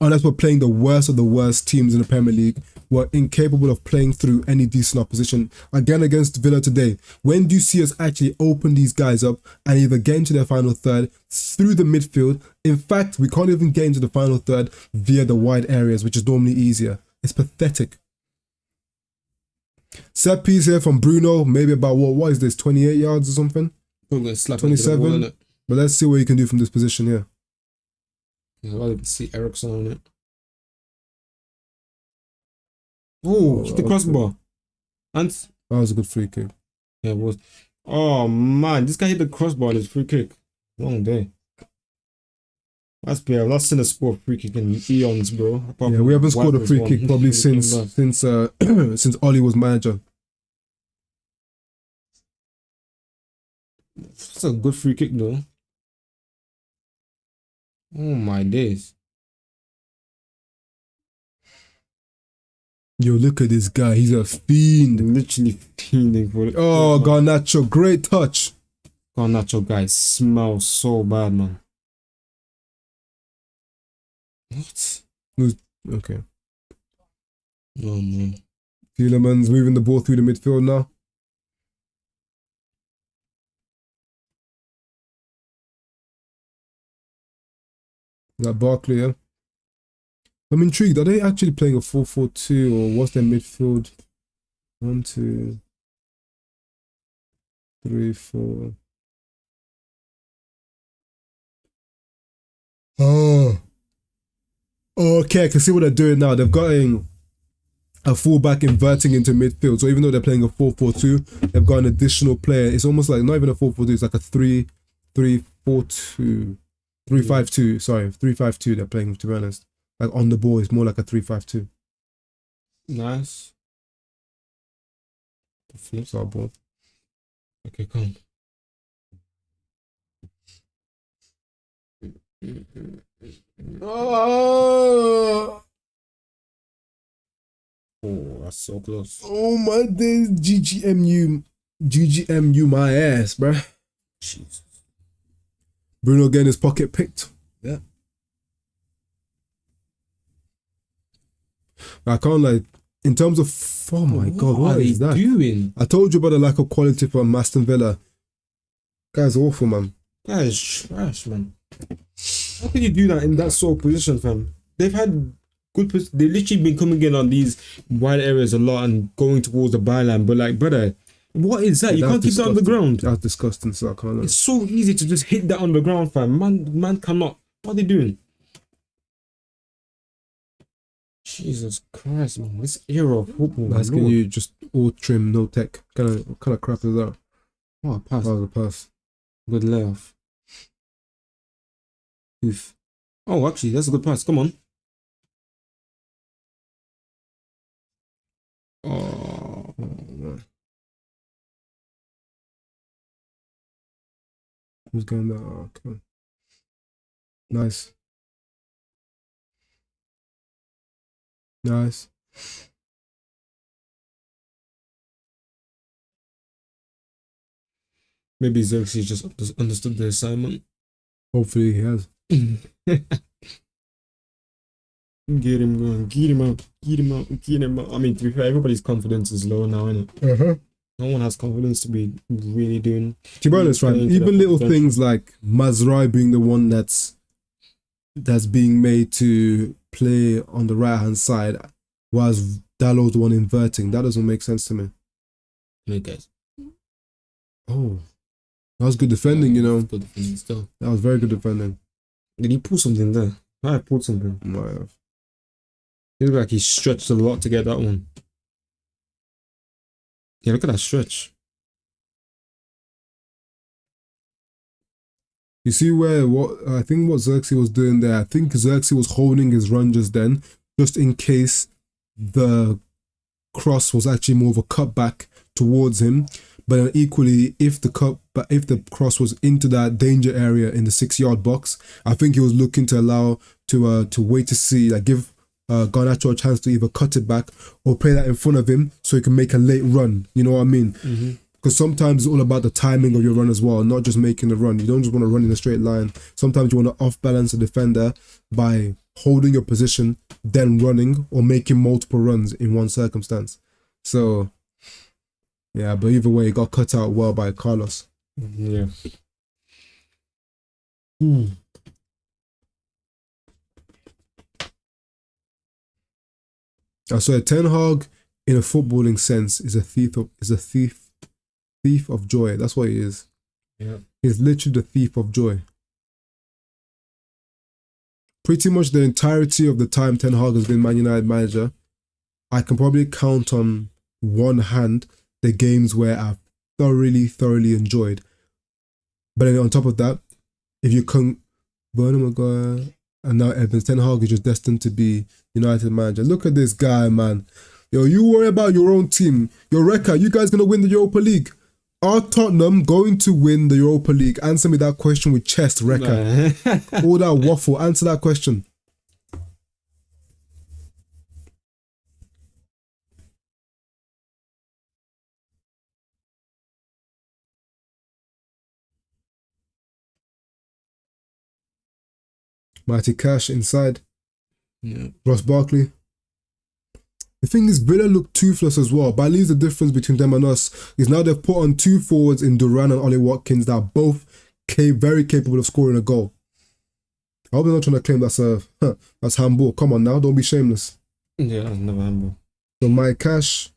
Unless we're playing the worst of the worst teams in the Premier League, we're incapable of playing through any decent opposition. Again, against Villa today, when do you see us actually open these guys up and either get into their final third through the midfield? In fact, we can't even get into the final third via the wide areas, which is normally easier. It's pathetic. Set piece here from Bruno, maybe about what is this, 28 yards or something? 27. But let's see what you can do from this position here. Yeah, well, you can see Ericsson on it. Oh, hit the crossbar. And that was a good free kick. Yeah, it was. Oh man, this guy hit the crossbar. His free kick. Long day. That's bad. I've not seen a score free kick in eons, bro. Yeah, we haven't scored a free kick probably since since Ollie was manager. That's a good free kick though. Oh my days. Yo, look at this guy. He's a fiend. Literally fiending for it. Oh, Garnacho. Great touch. Garnacho guy smells so bad, man. What? Okay. Oh man. Tielemans moving the ball through the midfield now. That Barkley, yeah. I'm intrigued. Are they actually playing a 4-4-2 or what's their midfield? 1, 2, 3, 4. Oh. Okay, I can see what they're doing now. They've got a fullback inverting into midfield. So even though they're playing a 4-4-2, they've got an additional player. It's almost like not even a 4-4-2. It's like a 3-3-4-2. 3-5-2. Sorry, 3-5-2 they're playing, to be honest. Like on the ball, it's more like a 3-5-2. Nice. Flips our ball. Okay, come. Oh, that's so close. Oh my days, GGMU my ass, bruh. Jesus. Bruno getting his pocket picked. Yeah. I can't like, in terms of, oh my God, what are is they that? doing? I told you about the lack of quality from Aston Villa. Guy's awful, man. That is trash, man. How can you do that in that sort of position, fam? They've had good they've literally been coming in on these wide areas a lot and going towards the byline, but like, brother, what is that? You can't keep that on the ground. That's disgusting, so I can't. It's so easy to just hit that on the ground, fam. Man cannot. What are they doing? Jesus Christ, man. This era of football. Asking you just all trim, no tech. What kind of crap is that? Oh, a pass. Oh, the pass. Good layoff. Oof. Oh, actually, that's a good pass. Come on. Oh, man. Who's going there? Oh, come on. Nice. Nice. Maybe Xerxes just understood the assignment. Hopefully he has. Get him going. Get him out. Get him out. Get him out. I mean, to be fair, everybody's confidence is low now, isn't it? No one has confidence to be really doing. To be honest, right? Even little things like Mazraoui being the one that's being made to play on the right hand side, whilst Dallow's the one inverting. That doesn't make sense to me. Hey guys. Oh, that was good defending, you know. Good defending still. That was very good defending. Did he pull something there? I pulled something. Might have. It looked like he stretched a lot to get that one. Yeah, look at that stretch. You see what Xerxes was doing there? I think Xerxes was holding his run just then, just in case the cross was actually more of a cutback towards him. But equally, if the cross was into that danger area in the 6-yard box, I think he was looking to allow to wait to see, like give Garnacho a chance to either cut it back or play that in front of him so he can make a late run. You know what I mean? Because sometimes it's all about the timing of your run as well, not just making the run. You don't just want to run in a straight line. Sometimes you want to off balance a defender by holding your position, then running or making multiple runs in one circumstance. So, yeah, but either way, it got cut out well by Carlos. Yeah. So Ten Hag, in a footballing sense, is a thief of joy. That's what he is. Yeah. He's literally the thief of joy. Pretty much the entirety of the time Ten Hag has been Man United manager, I can probably count on one hand the games where I've thoroughly enjoyed. But then on top of that, if you can, Bernard Maguire and now Evans, Ten Hag is just destined to be United manager. Look at this guy, man. Yo, you worry about your own team, your record. You guys gonna win the Europa League? Are Tottenham going to win the Europa League? Answer me that question with chest, record. All that waffle. Answer that question. Mighty Cash inside. Yeah. Ross Barkley. The thing is, Villa look toothless as well, but at least the difference between them and us is now they've put on two forwards in Duran and Ollie Watkins that are both very capable of scoring a goal. I hope they're not trying to claim that's handball. Come on now, don't be shameless. Yeah, that's never handball. So my Cash.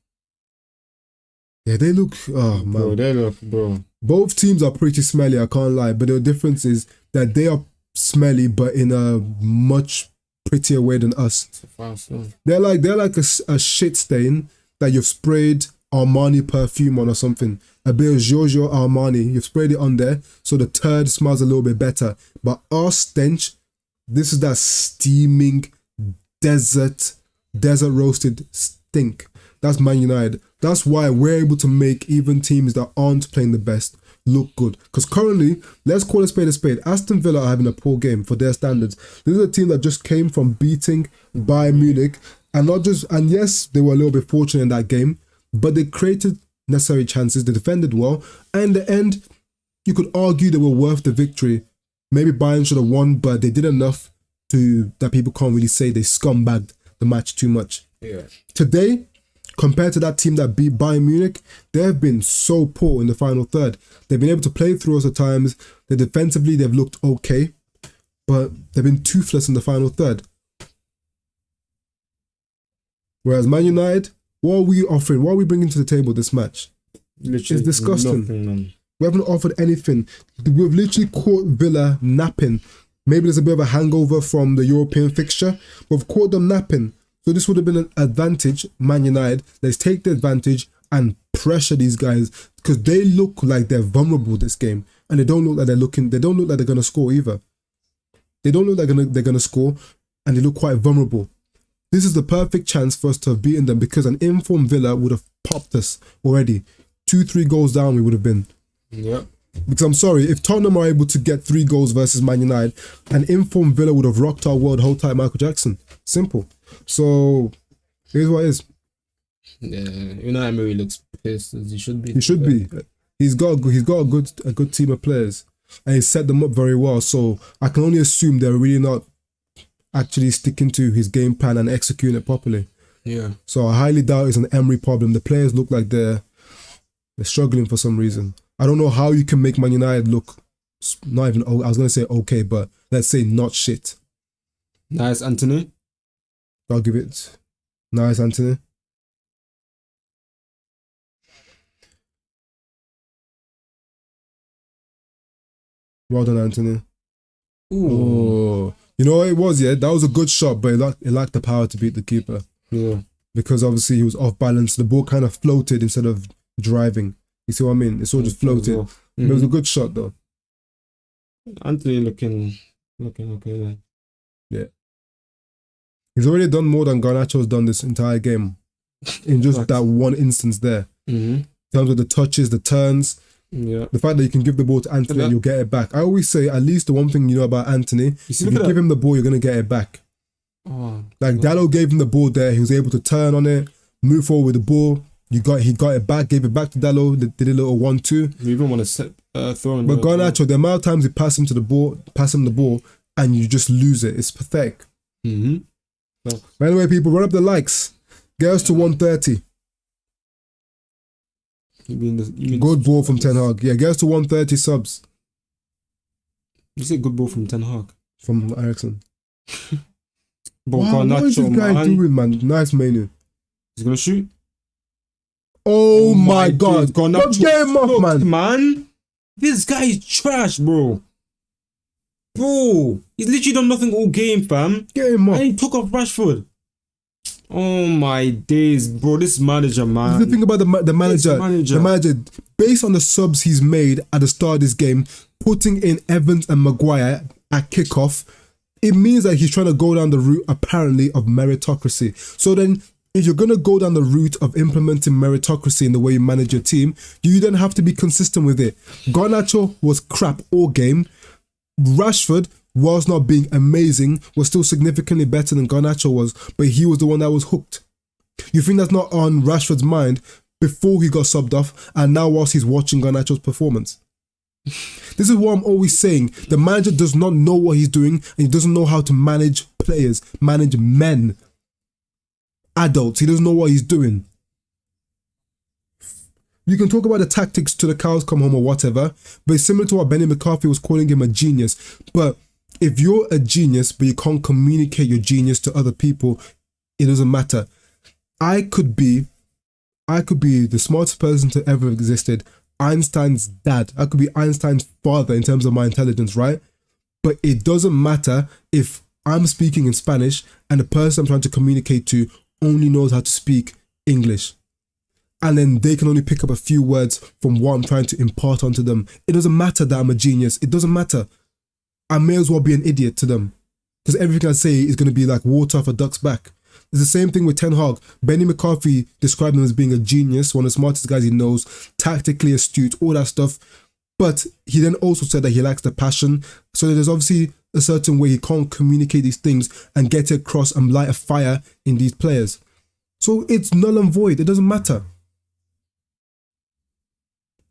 Yeah, they look, oh man. Bro. Both teams are pretty smelly, I can't lie, but the difference is that they are smelly, but in a much prettier way than us. They're like a shit stain that you've sprayed Armani perfume on or something. A bit of Giorgio Armani, you've sprayed it on there, so the turd smells a little bit better. But our stench, this is that steaming desert roasted stink. That's Man United. That's why we're able to make even teams that aren't playing the best look good. Because currently, let's call a spade a spade. Aston Villa are having a poor game for their standards. This is a team that just came from beating Bayern Munich, and yes, they were a little bit fortunate in that game, but they created necessary chances, they defended well, and in the end, you could argue they were worth the victory. Maybe Bayern should have won, but they did enough that people can't really say they scumbagged the match too much. Yeah. Today, compared to that team that beat Bayern Munich, they have been so poor in the final third. They've been able to play through us at times. Defensively, they've looked okay, but they've been toothless in the final third. Whereas Man United, what are we offering? What are we bringing to the table this match? Literally it's disgusting. Nothing, we haven't offered anything. We've literally caught Villa napping. Maybe there's a bit of a hangover from the European fixture. We've caught them napping. So this would have been an advantage, Man United. Let's take the advantage and pressure these guys because they look like they're vulnerable this game, and they don't look like they don't look like they're gonna score either. They don't look like they're gonna score, and they look quite vulnerable. This is the perfect chance for us to have beaten them because an informed Villa would have popped us already. 2-3 goals down we would have been. Yeah. Because I'm sorry, if Tottenham are able to get 3 goals versus Man United, an informed Villa would have rocked our world whole time Michael Jackson. Simple. So, here's what it is. Yeah, Unai Emery looks pissed as he should be. He should be. He's got a good team of players, and he set them up very well. So I can only assume they're really not actually sticking to his game plan and executing it properly. Yeah. So I highly doubt it's an Emery problem. The players look like they're struggling for some reason. I don't know how you can make Man United look not even. I was gonna say okay, but let's say not shit. Nice, Anthony. I'll give it. Nice, Anthony. Well done, Anthony. Ooh. Oh. You know what it was, yeah? That was a good shot, but it lacked the power to beat the keeper. Yeah. Because obviously he was off balance. The ball kind of floated instead of driving. You see what I mean? It's all just floated. Mm-hmm. It was a good shot, though. Anthony looking okay then. Yeah. He's already done more than Garnacho's done this entire game. In just that one instance there. Mm-hmm. In terms of the touches, the turns. Yeah. The fact that you can give the ball to Anthony and you'll get it back. I always say, at least the one thing you know about Anthony, if you give him the ball, you're going to get it back. Oh, like Dallo gave him the ball there. He was able to turn on it, move forward with the ball. He got it back, gave it back to Dallo. They did a little 1-2. You even want to throw him. But Garnacho, the amount of times you pass him the ball, and you just lose it. It's pathetic. By the way, people, run up the likes. Get us to 130. Good ball from Ten Hag. Yeah, get us to 130 subs. You say good ball from Ten Hag? From Ericsson. Wow, what is this guy doing, man? Nice menu. He's gonna shoot. Oh my God! Let's get him off, man. This guy is trash, bro. Bro, he's literally done nothing all game, fam. Get him off. And he took off Rashford. Oh my days, bro. This manager, man. The thing about the manager, the manager, based on the subs he's made at the start of this game, putting in Evans and Maguire at kickoff, it means that he's trying to go down the route, apparently, of meritocracy. So then, if you're going to go down the route of implementing meritocracy in the way you manage your team, you then have to be consistent with it. Garnacho was crap all game. Rashford, whilst not being amazing, was still significantly better than Garnacho was, but he was the one that was hooked. You think that's not on Rashford's mind before he got subbed off, and now whilst he's watching Garnacho's performance? This is what I'm always saying. The manager does not know what he's doing, and he doesn't know how to manage players, manage men, adults. He doesn't know what he's doing. You can talk about the tactics to the cows come home or whatever, but it's similar to what Benny McCarthy was calling him, a genius. But if you're a genius, but you can't communicate your genius to other people, it doesn't matter. I could be the smartest person to ever existed, Einstein's dad. I could be Einstein's father in terms of my intelligence, right? But it doesn't matter if I'm speaking in Spanish and the person I'm trying to communicate to only knows how to speak English. And then they can only pick up a few words from what I'm trying to impart onto them. It doesn't matter that I'm a genius. It doesn't matter. I may as well be an idiot to them. Because everything I say is going to be like water off a duck's back. It's the same thing with Ten Hag. Benny McCarthy described him as being a genius, one of the smartest guys he knows, tactically astute, all that stuff. But he then also said that he lacks the passion. So there's obviously a certain way he can't communicate these things and get it across and light a fire in these players. So it's null and void. It doesn't matter.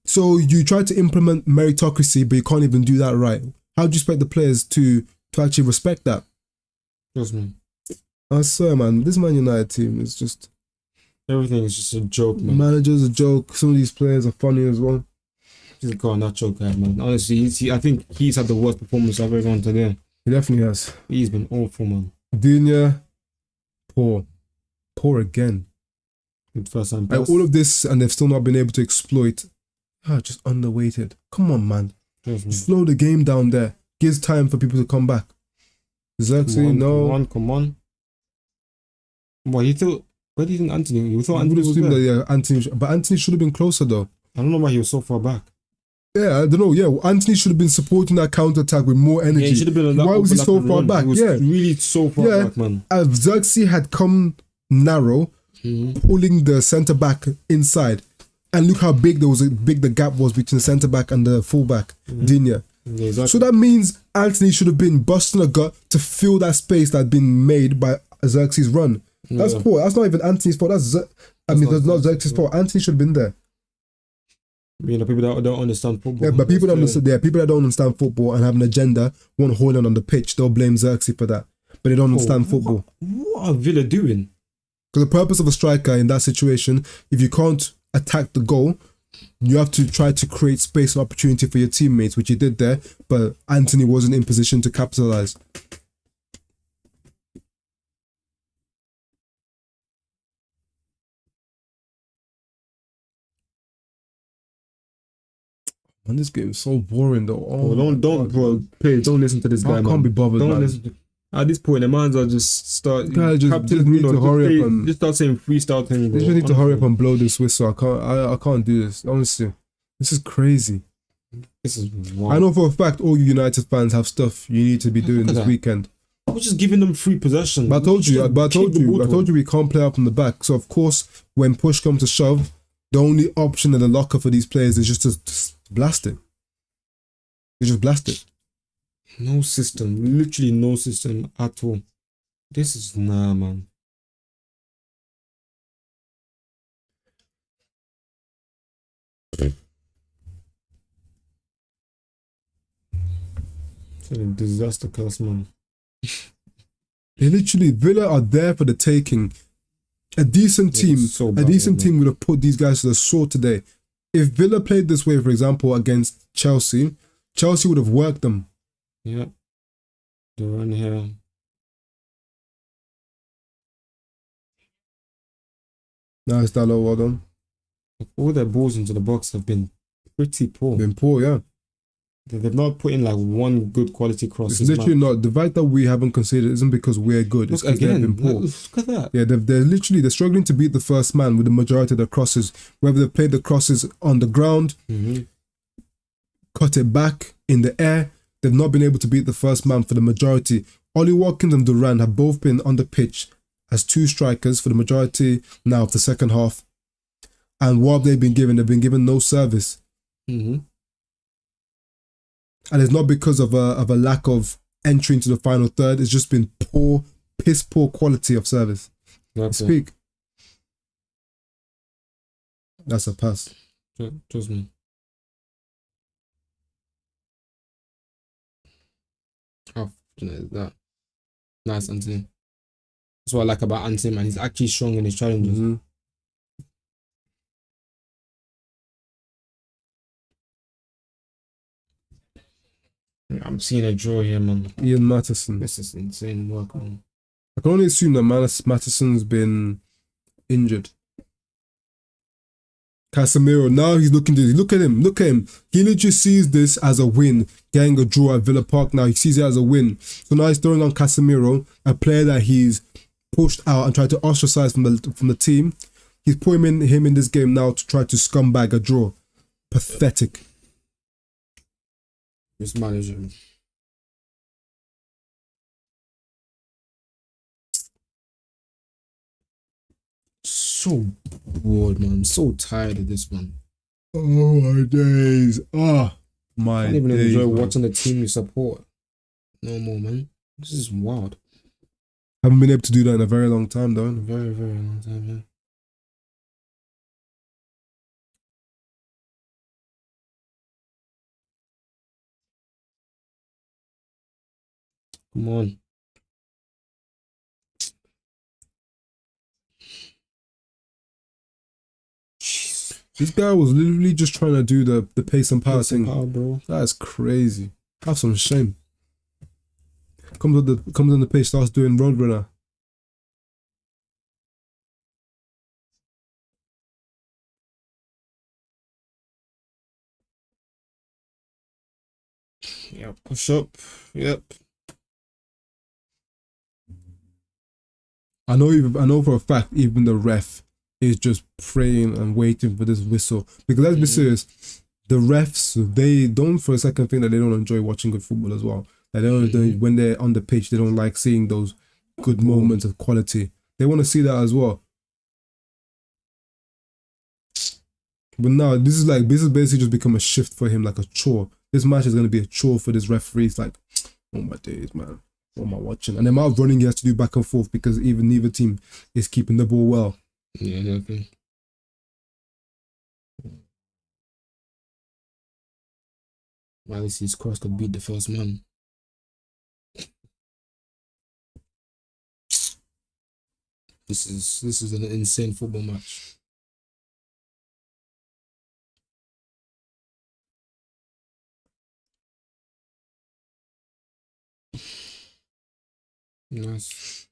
So you try to implement meritocracy, but you can't even do that right. How do you expect the players to actually respect that? Trust me. I swear, man, this Man United team is just... Everything is just a joke, man. Manager's a joke. Some of these players are funny as well. He's got that joke guy, man. Honestly, I think he's had the worst performance of everyone today. He definitely has. He's been awful, man. Digne, poor. Poor again. Good first time pass. All of this, and they've still not been able to exploit. Just underweighted. Come on, man. Slow the game down there. Gives time for people to come back. Xerxes, no. Come on. What, you thought... Where do you think Anthony... You thought Anthony was there? That, yeah, Anthony should have been closer, though. I don't know why he was so far back. Yeah, I don't know. Yeah, Anthony should have been supporting that counter-attack with more energy. Yeah, he should have been on that. Why was he so far back? He was really so far back, man. Xerxes had come narrow, pulling the centre-back inside. And look how big the gap was between the centre-back and the full-back, Digne. Yeah, exactly. So that means Anthony should have been busting a gut to fill that space that had been made by Xerxes' run. That's poor. That's not even Anthony's fault. That's not Xerxes' fault. Anthony should have been there. You know, people that don't understand football. Yeah, but people don't understand. Yeah, people that don't understand football and have an agenda want Haaland on the pitch. They'll blame Xerxes for that, but they don't understand football. What are Villa doing? Because the purpose of a striker in that situation, if you can't attack the goal, you have to try to create space and opportunity for your teammates, which he did there, but Anthony wasn't in position to capitalize. Man, this game is so boring though. Don't listen to this guy, man. I can't be bothered, don't man. Listen to, at this point, the man's are just start. Guys, just need to hurry up and just start saying freestyle things. They just need to hurry up and blow this whistle. I can't do this. Honestly, this is crazy. This is wild. I know for a fact all you United fans have stuff you need to be doing this weekend. We're just giving them free possession. But I told you we can't play up from the back. So of course, when push comes to shove, the only option in the locker for these players is just to blast it. They just blast it. No system, literally no system at all. This is man. It's a disaster class, man. They literally, Villa are there for the taking. A decent team, team would have put these guys to the sword today. If Villa played this way, for example, against Chelsea, Chelsea would have worked them. Yeah. The run here. Nice, Dallo, well done. All their balls into the box have been pretty poor. Yeah. They've not put in like one good quality cross. It's literally not. The fact that we haven't conceded isn't because we're good. It's because they've been poor. Look at that. Yeah, they're struggling to beat the first man with the majority of their crosses. Whether they've played the crosses on the ground, cut it back in the air, they've not been able to beat the first man for the majority. Ollie Watkins and Duran have both been on the pitch as two strikers for the majority now of the second half. And what have they been given? They've been given no service. And it's not because of a lack of entry into the final third. It's just been piss poor quality of service. Speak. That's a pass. Trust me. How fortunate is that? Nice, Anthony. That's what I like about Anthony, man. He's actually strong in his challenges. I'm seeing a draw here, man. Ian Matteson. This is insane work, man. I can only assume that Matteson's been injured. Casemiro, now he's looking to look at him. He literally sees this as a win, getting a draw at Villa Park now. He sees it as a win. So now he's throwing on Casemiro, a player that he's pushed out and tried to ostracize from the team. He's putting him in this game now to try to scumbag a draw. Pathetic. This manager. So bored, man. I'm so tired of this one. Oh my days. Oh my days. I don't even enjoy watching the team you support. No more, man. This is wild. Haven't been able to do that in a very long time, though. Very, very long time, man. Come on. This guy was literally just trying to do the pace and power thing. Bro. That's crazy. Have some shame. Comes on the pace, starts doing Roadrunner. Yeah, push up. Yep. I know for a fact even the ref is just praying and waiting for this whistle. Because let's be serious, the refs, they don't for a second think that they don't enjoy watching good football as well. Like when they're on the pitch, they don't like seeing those good moments of quality. They want to see that as well. But now this is basically just become a shift for him, like a chore. This match is going to be a chore for this referee. It's like, oh my days, man. What am I watching? And the amount of running he has to do back and forth because neither team is keeping the ball well. Yeah, exactly. At least his cross could beat the first man. This is an insane football match. Nice.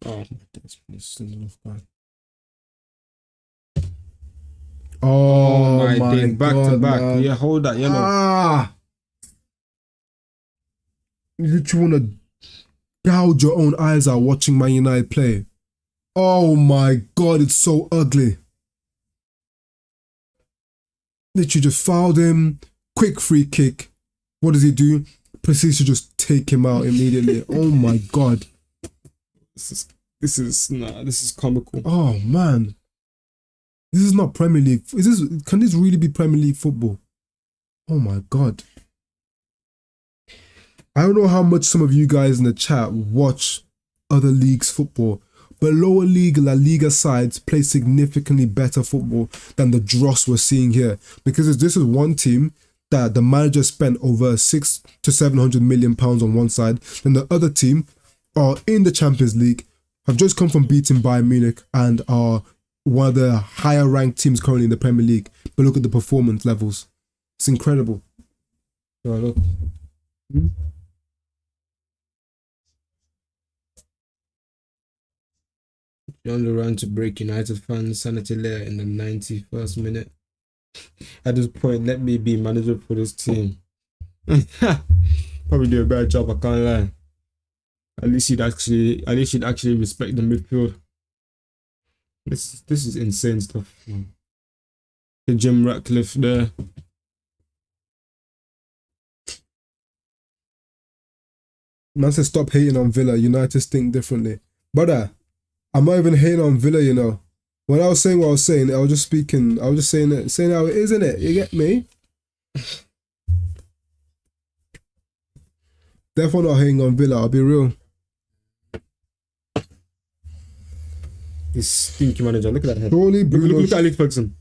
Oh, this enough guy. Oh my God, back to back. man. Yeah, hold that yellow. You literally want to gouge your own eyes out watching Man United play. Oh my God, it's so ugly. Literally just fouled him. Quick free kick. What does he do? Proceeds to just take him out immediately. Oh my God. This is comical. Oh man. This is not Premier League. Can this really be Premier League football? Oh my God. I don't know how much some of you guys in the chat watch other leagues football, but lower league La Liga sides play significantly better football than the dross we're seeing here. Because this is one team that the manager spent over 600 to 700 million pounds on one side, and the other team are in the Champions League, have just come from beating Bayern Munich, and are one of the higher ranked teams currently in the Premier League. But look at the performance levels. It's incredible. Oh, look. On the run to break United fans' sanity layer in the 91st minute. At this point, let me be manager for this team. Probably do a better job, I can't lie. At least you'd actually respect the midfield. This is insane stuff. The Jim Ratcliffe there. Man said stop hating on Villa. United think differently. Brother, I'm not even hating on Villa, you know. When I was saying what I was saying, I was just saying how it is, innit? You get me? Definitely not hating on Villa, I'll be real. This stinky manager, look at that head. Surely Bruno, Look at Alex Ferguson.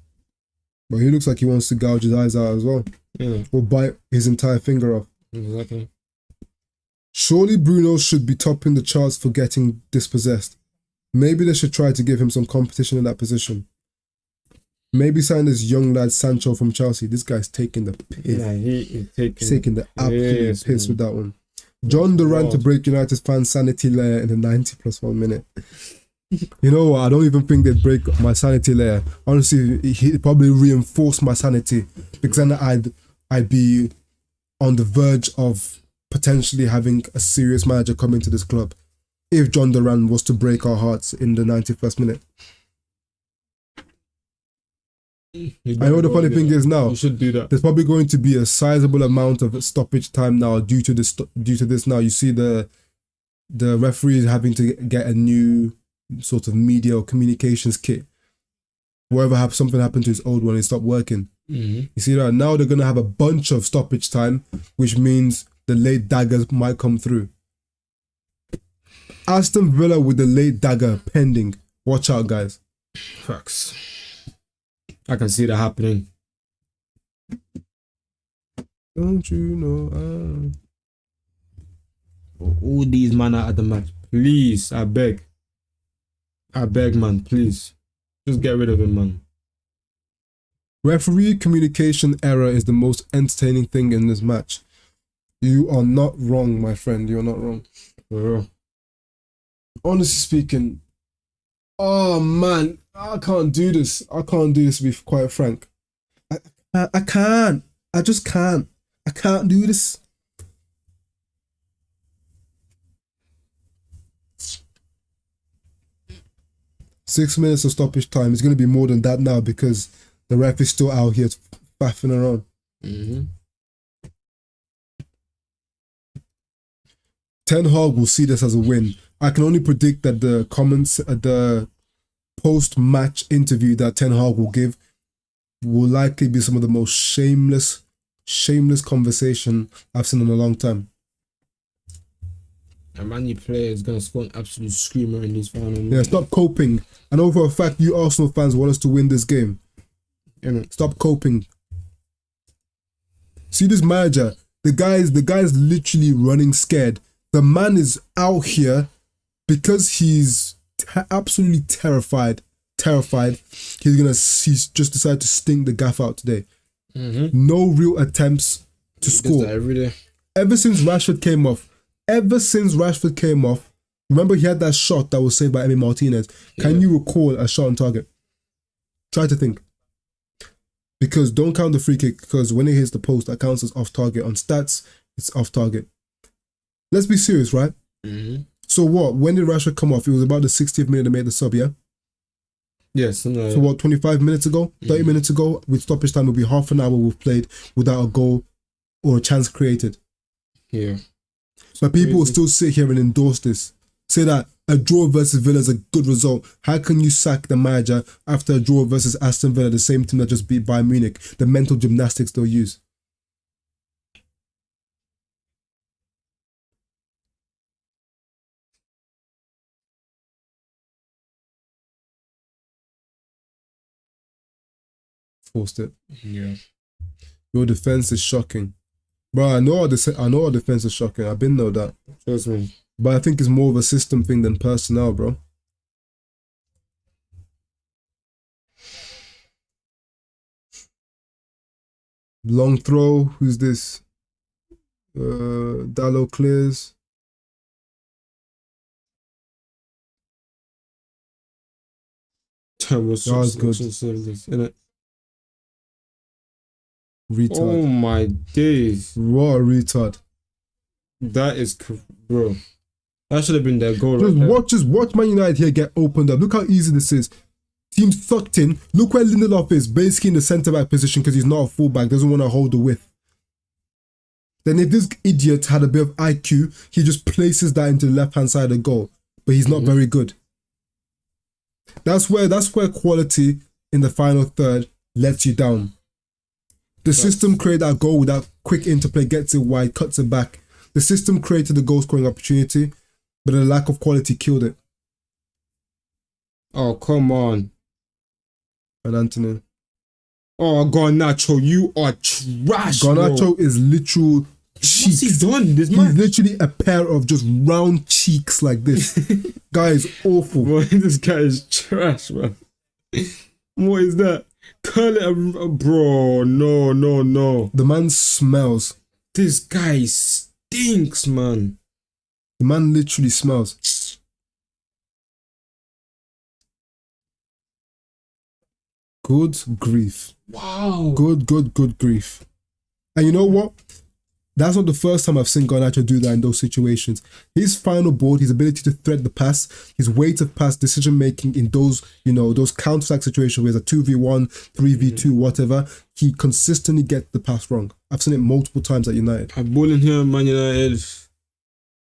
but he looks like he wants to gouge his eyes out as well. Yeah, Or bite his entire finger off. exactly. Surely Bruno should be topping the charts for getting dispossessed. Maybe they should try to give him some competition in that position. Maybe sign this young lad Sancho from Chelsea. This guy's taking the piss. Yeah, he is He's taking the absolute piss man. with that one. John Durant to break United's fan sanity layer in the 90+1 minute. You know what? I don't even think they'd break my sanity layer. Honestly, he'd probably reinforce my sanity, because then I'd be on the verge of potentially having a serious manager come into this club if John Durant was to break our hearts in the 91st minute. I know the funny thing is now, you should do that. there's probably going to be a sizable amount of stoppage time now due to this. Now you see the referees having to get a new sort of media or communications kit. Wherever something happened to his old one, it stopped working. Mm-hmm. You see that now they're gonna have a bunch of stoppage time, which means the late daggers might come through. Aston Villa with the late dagger pending. Watch out, guys. Facts. I can see that happening. Don't you know? All these man are at the match. Please, I beg, man. Please, just get rid of him, man. Referee communication error is the most entertaining thing in this match. You are not wrong, my friend. You are not wrong. For real. Honestly speaking, oh man, I can't do this. I can't do this, to be quite frank. I can't. I just can't. I can't do this. Six minutes of stoppage time. It's going to be more than that now because the ref is still out here faffing around. Mm-hmm. Ten Hag will see this as a win. I can only predict that the comments at the post-match interview that Ten Hag will give will likely be some of the most shameless conversation I've seen in a long time. A Man U player is going to score an absolute screamer in these final Yeah, minutes. stop coping. I know for a fact you Arsenal fans want us to win this game. Stop coping. See this manager, the guy's literally running scared. The man is out here because he's absolutely terrified. He's just decided to stink the gaff out today. Mm-hmm. No real attempts to score. Ever since Rashford came off, remember he had that shot that was saved by Emi Martinez. Can you recall a shot on target? Try to think. Because don't count the free kick, because when it hits the post, that counts as off target. On stats, it's off target. Let's be serious, right? Mm-hmm. So what? When did Rashford come off? It was about the 60th minute they made the sub, yeah? Yes. No. So what, 25 minutes ago? 30 minutes ago? With stoppage time, it will be half an hour we've played without a goal or a chance created. Yeah. But people will still sit here and endorse this. Say that a draw versus Villa is a good result. How can you sack the manager after a draw versus Aston Villa, the same team that just beat Bayern Munich? The mental gymnastics they'll use. Forced it. Yeah. Your defense is shocking. Bro, I know our defense is shocking. I've been know that. Trust me. But I think it's more of a system thing than personnel, bro. Long throw. Who's this? Dallo clears. That was good. Innit? Retard. Oh my days. What a retard. That is, bro. That should have been their goal right there. Just watch Man United here get opened up. Look how easy this is. Team's tucked in. Look where Lindelof is, basically in the centre-back position because he's not a fullback, doesn't want to hold the width. Then if this idiot had a bit of IQ, he just places that into the left-hand side of the goal. But he's not very good. That's where quality in the final third lets you down. The system created that goal with that quick interplay, gets it wide, cuts it back. The system created the goal-scoring opportunity, but the lack of quality killed it. Oh, come on. And Anthony. Oh, Garnacho, you are trash, Garnacho is literal cheeks. What's he done this He's match? literally a pair of just round cheeks like this. Guy is awful. Boy, this guy is trash, man. What is that? Curl it, bro. No. The man smells. This guy stinks, man. The man literally smells. Good grief. Wow. Good grief. And you know what? That's not the first time I've seen Garnacho do that in those situations. His final ball, his ability to thread the pass, his weight of pass decision making in those, those counter-attack situations where it's a 2v1, 3v2, whatever, he consistently gets the pass wrong. I've seen it multiple times at United. I'm balling here, Man United.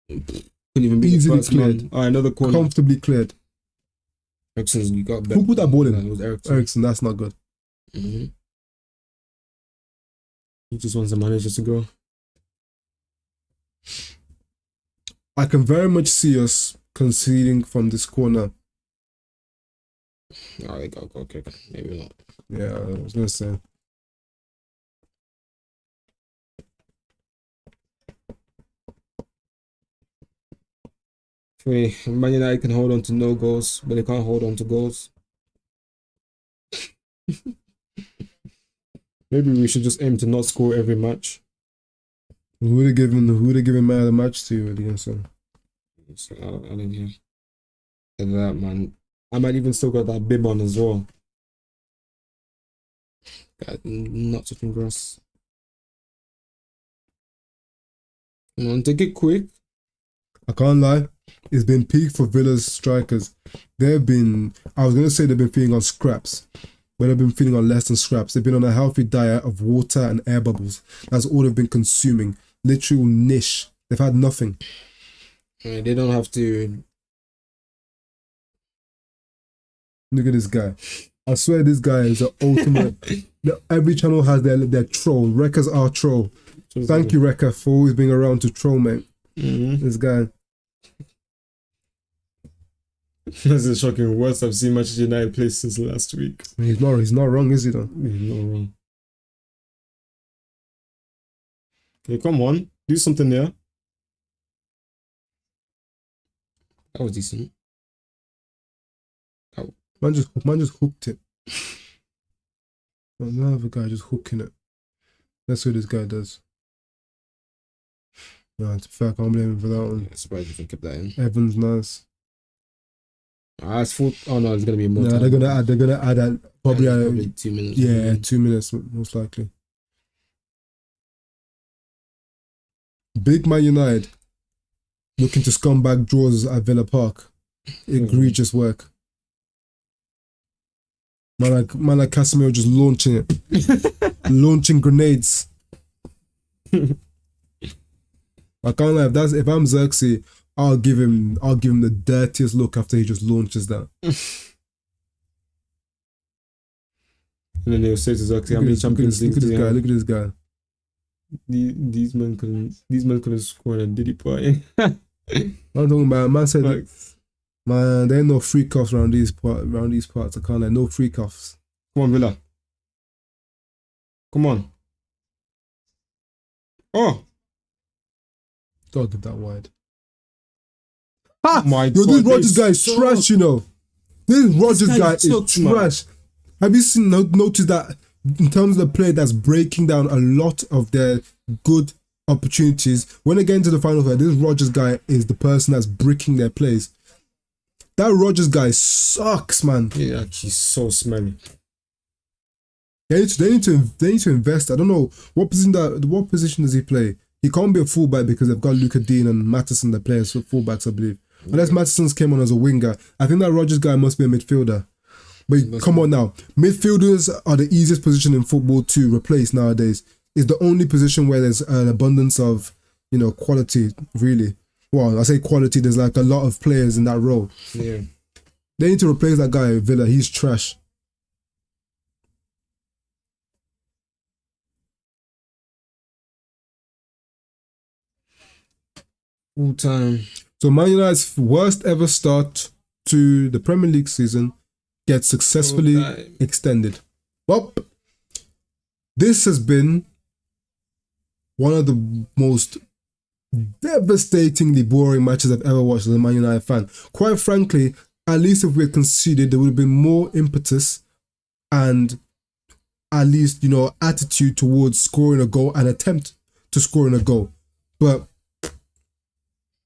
Couldn't even be Easily the first cleared. man. All right, another corner. Comfortably cleared. Eriksen's got better. Who put that ball in? It was Eriksen. Eriksen, that's not good. He just wants the manager to go. I can very much see us conceding from this corner. Oh, they go kick. Maybe not. Yeah, I was going to say. Man United can hold on to no goals, but they can't hold on to goals. Maybe we should just aim to not score every match. Who would have given man of the match to you again, so? I didn't hear that, man. I might even still got that bib on as well. Not touching grass. Come on, take it quick. I can't lie. It's been peak for Villa's strikers. I was going to say they've been feeding on scraps, but they've been feeding on less than scraps. They've been on a healthy diet of water and air bubbles. That's all they've been consuming. Literal niche. They've had nothing. They don't have to. Look at this guy. I swear this guy is the ultimate. Every channel has their troll. Wreckers are troll. Thank you, Wrecker, for always being around to troll, mate. This guy. This is shocking. Worst I've seen Manchester United play since last week. He's not wrong, is he though? He's not wrong. Okay, come on. Do something there. That was decent. Oh. Man just hooked it. Another guy just hooking it. That's what this guy does. No, it's fair. I can't blame him for that one. Yeah, surprised if you kept that in. Evans nice. It's full. Oh no, it's gonna be more. No, time. they're gonna add probably 2 minutes. Yeah, 2 minutes most likely. Big Man United looking to scumbag draws at Villa Park. Egregious work. Man like Casemiro just launching it. Launching grenades. I can't lie, if I'm Xerxes, I'll give him the dirtiest look after he just launches that. And then they'll say to Xerxes, how many Champions League? Look at this guy. These men couldn't score in a Diddy party. I'm talking about, man said, like, man, there ain't no free cuffs around these parts. I can't lie, no free cuffs. Come on, Villa. Come on. Oh, God, did that wide. My Yo, God, this Rodgers they guy is suck. trash, you know. This Rodgers guy guy is sucks, man. trash. Have you seen noticed that in terms of the play that's breaking down a lot of their good opportunities when they get into the final third, this Rodgers guy is the person that's bricking their plays. That Rodgers guy sucks, man. Yeah, he's so smelly. They need to invest. I don't know what position does he play. He can't be a fullback because they've got Luka Dean and Mattison that play as fullbacks, I believe. Unless Mattison's came on as a winger. I think that Rodgers guy must be a midfielder. But come on now. Midfielders are the easiest position in football to replace nowadays. It's the only position where there's an abundance of, quality, really. Well, I say quality, there's like a lot of players in that role. Yeah. They need to replace that guy, Villa. He's trash. Full time. So Man United's worst ever start to the Premier League season gets successfully extended. Well, this has been one of the most devastatingly boring matches I've ever watched as a Man United fan. Quite frankly, at least if we had conceded, there would have been more impetus and at least, attitude towards scoring a goal and attempt to scoring a goal. But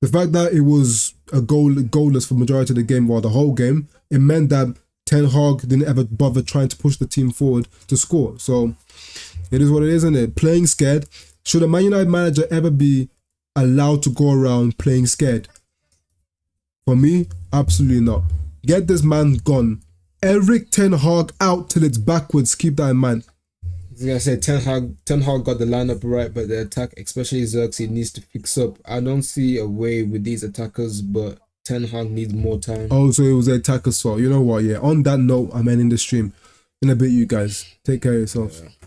the fact that it was a goalless for the majority of the game, the whole game, it meant that Ten Hag didn't ever bother trying to push the team forward to score. So it is what it is, isn't it? Playing scared. Should a Man United manager ever be allowed to go around playing scared? For me, absolutely not. Get this man gone. Eric Ten Hag out till it's backwards. Keep that in mind. I was gonna say Ten Hag got the lineup right, but the attack, especially Xerxes, needs to fix up. I don't see a way with these attackers, but Ten Hag needs more time. Oh, so it was the attacker's fault. You know what? Yeah. On that note, I'm ending the stream. In a bit, you guys. Take care of yourselves. Yeah.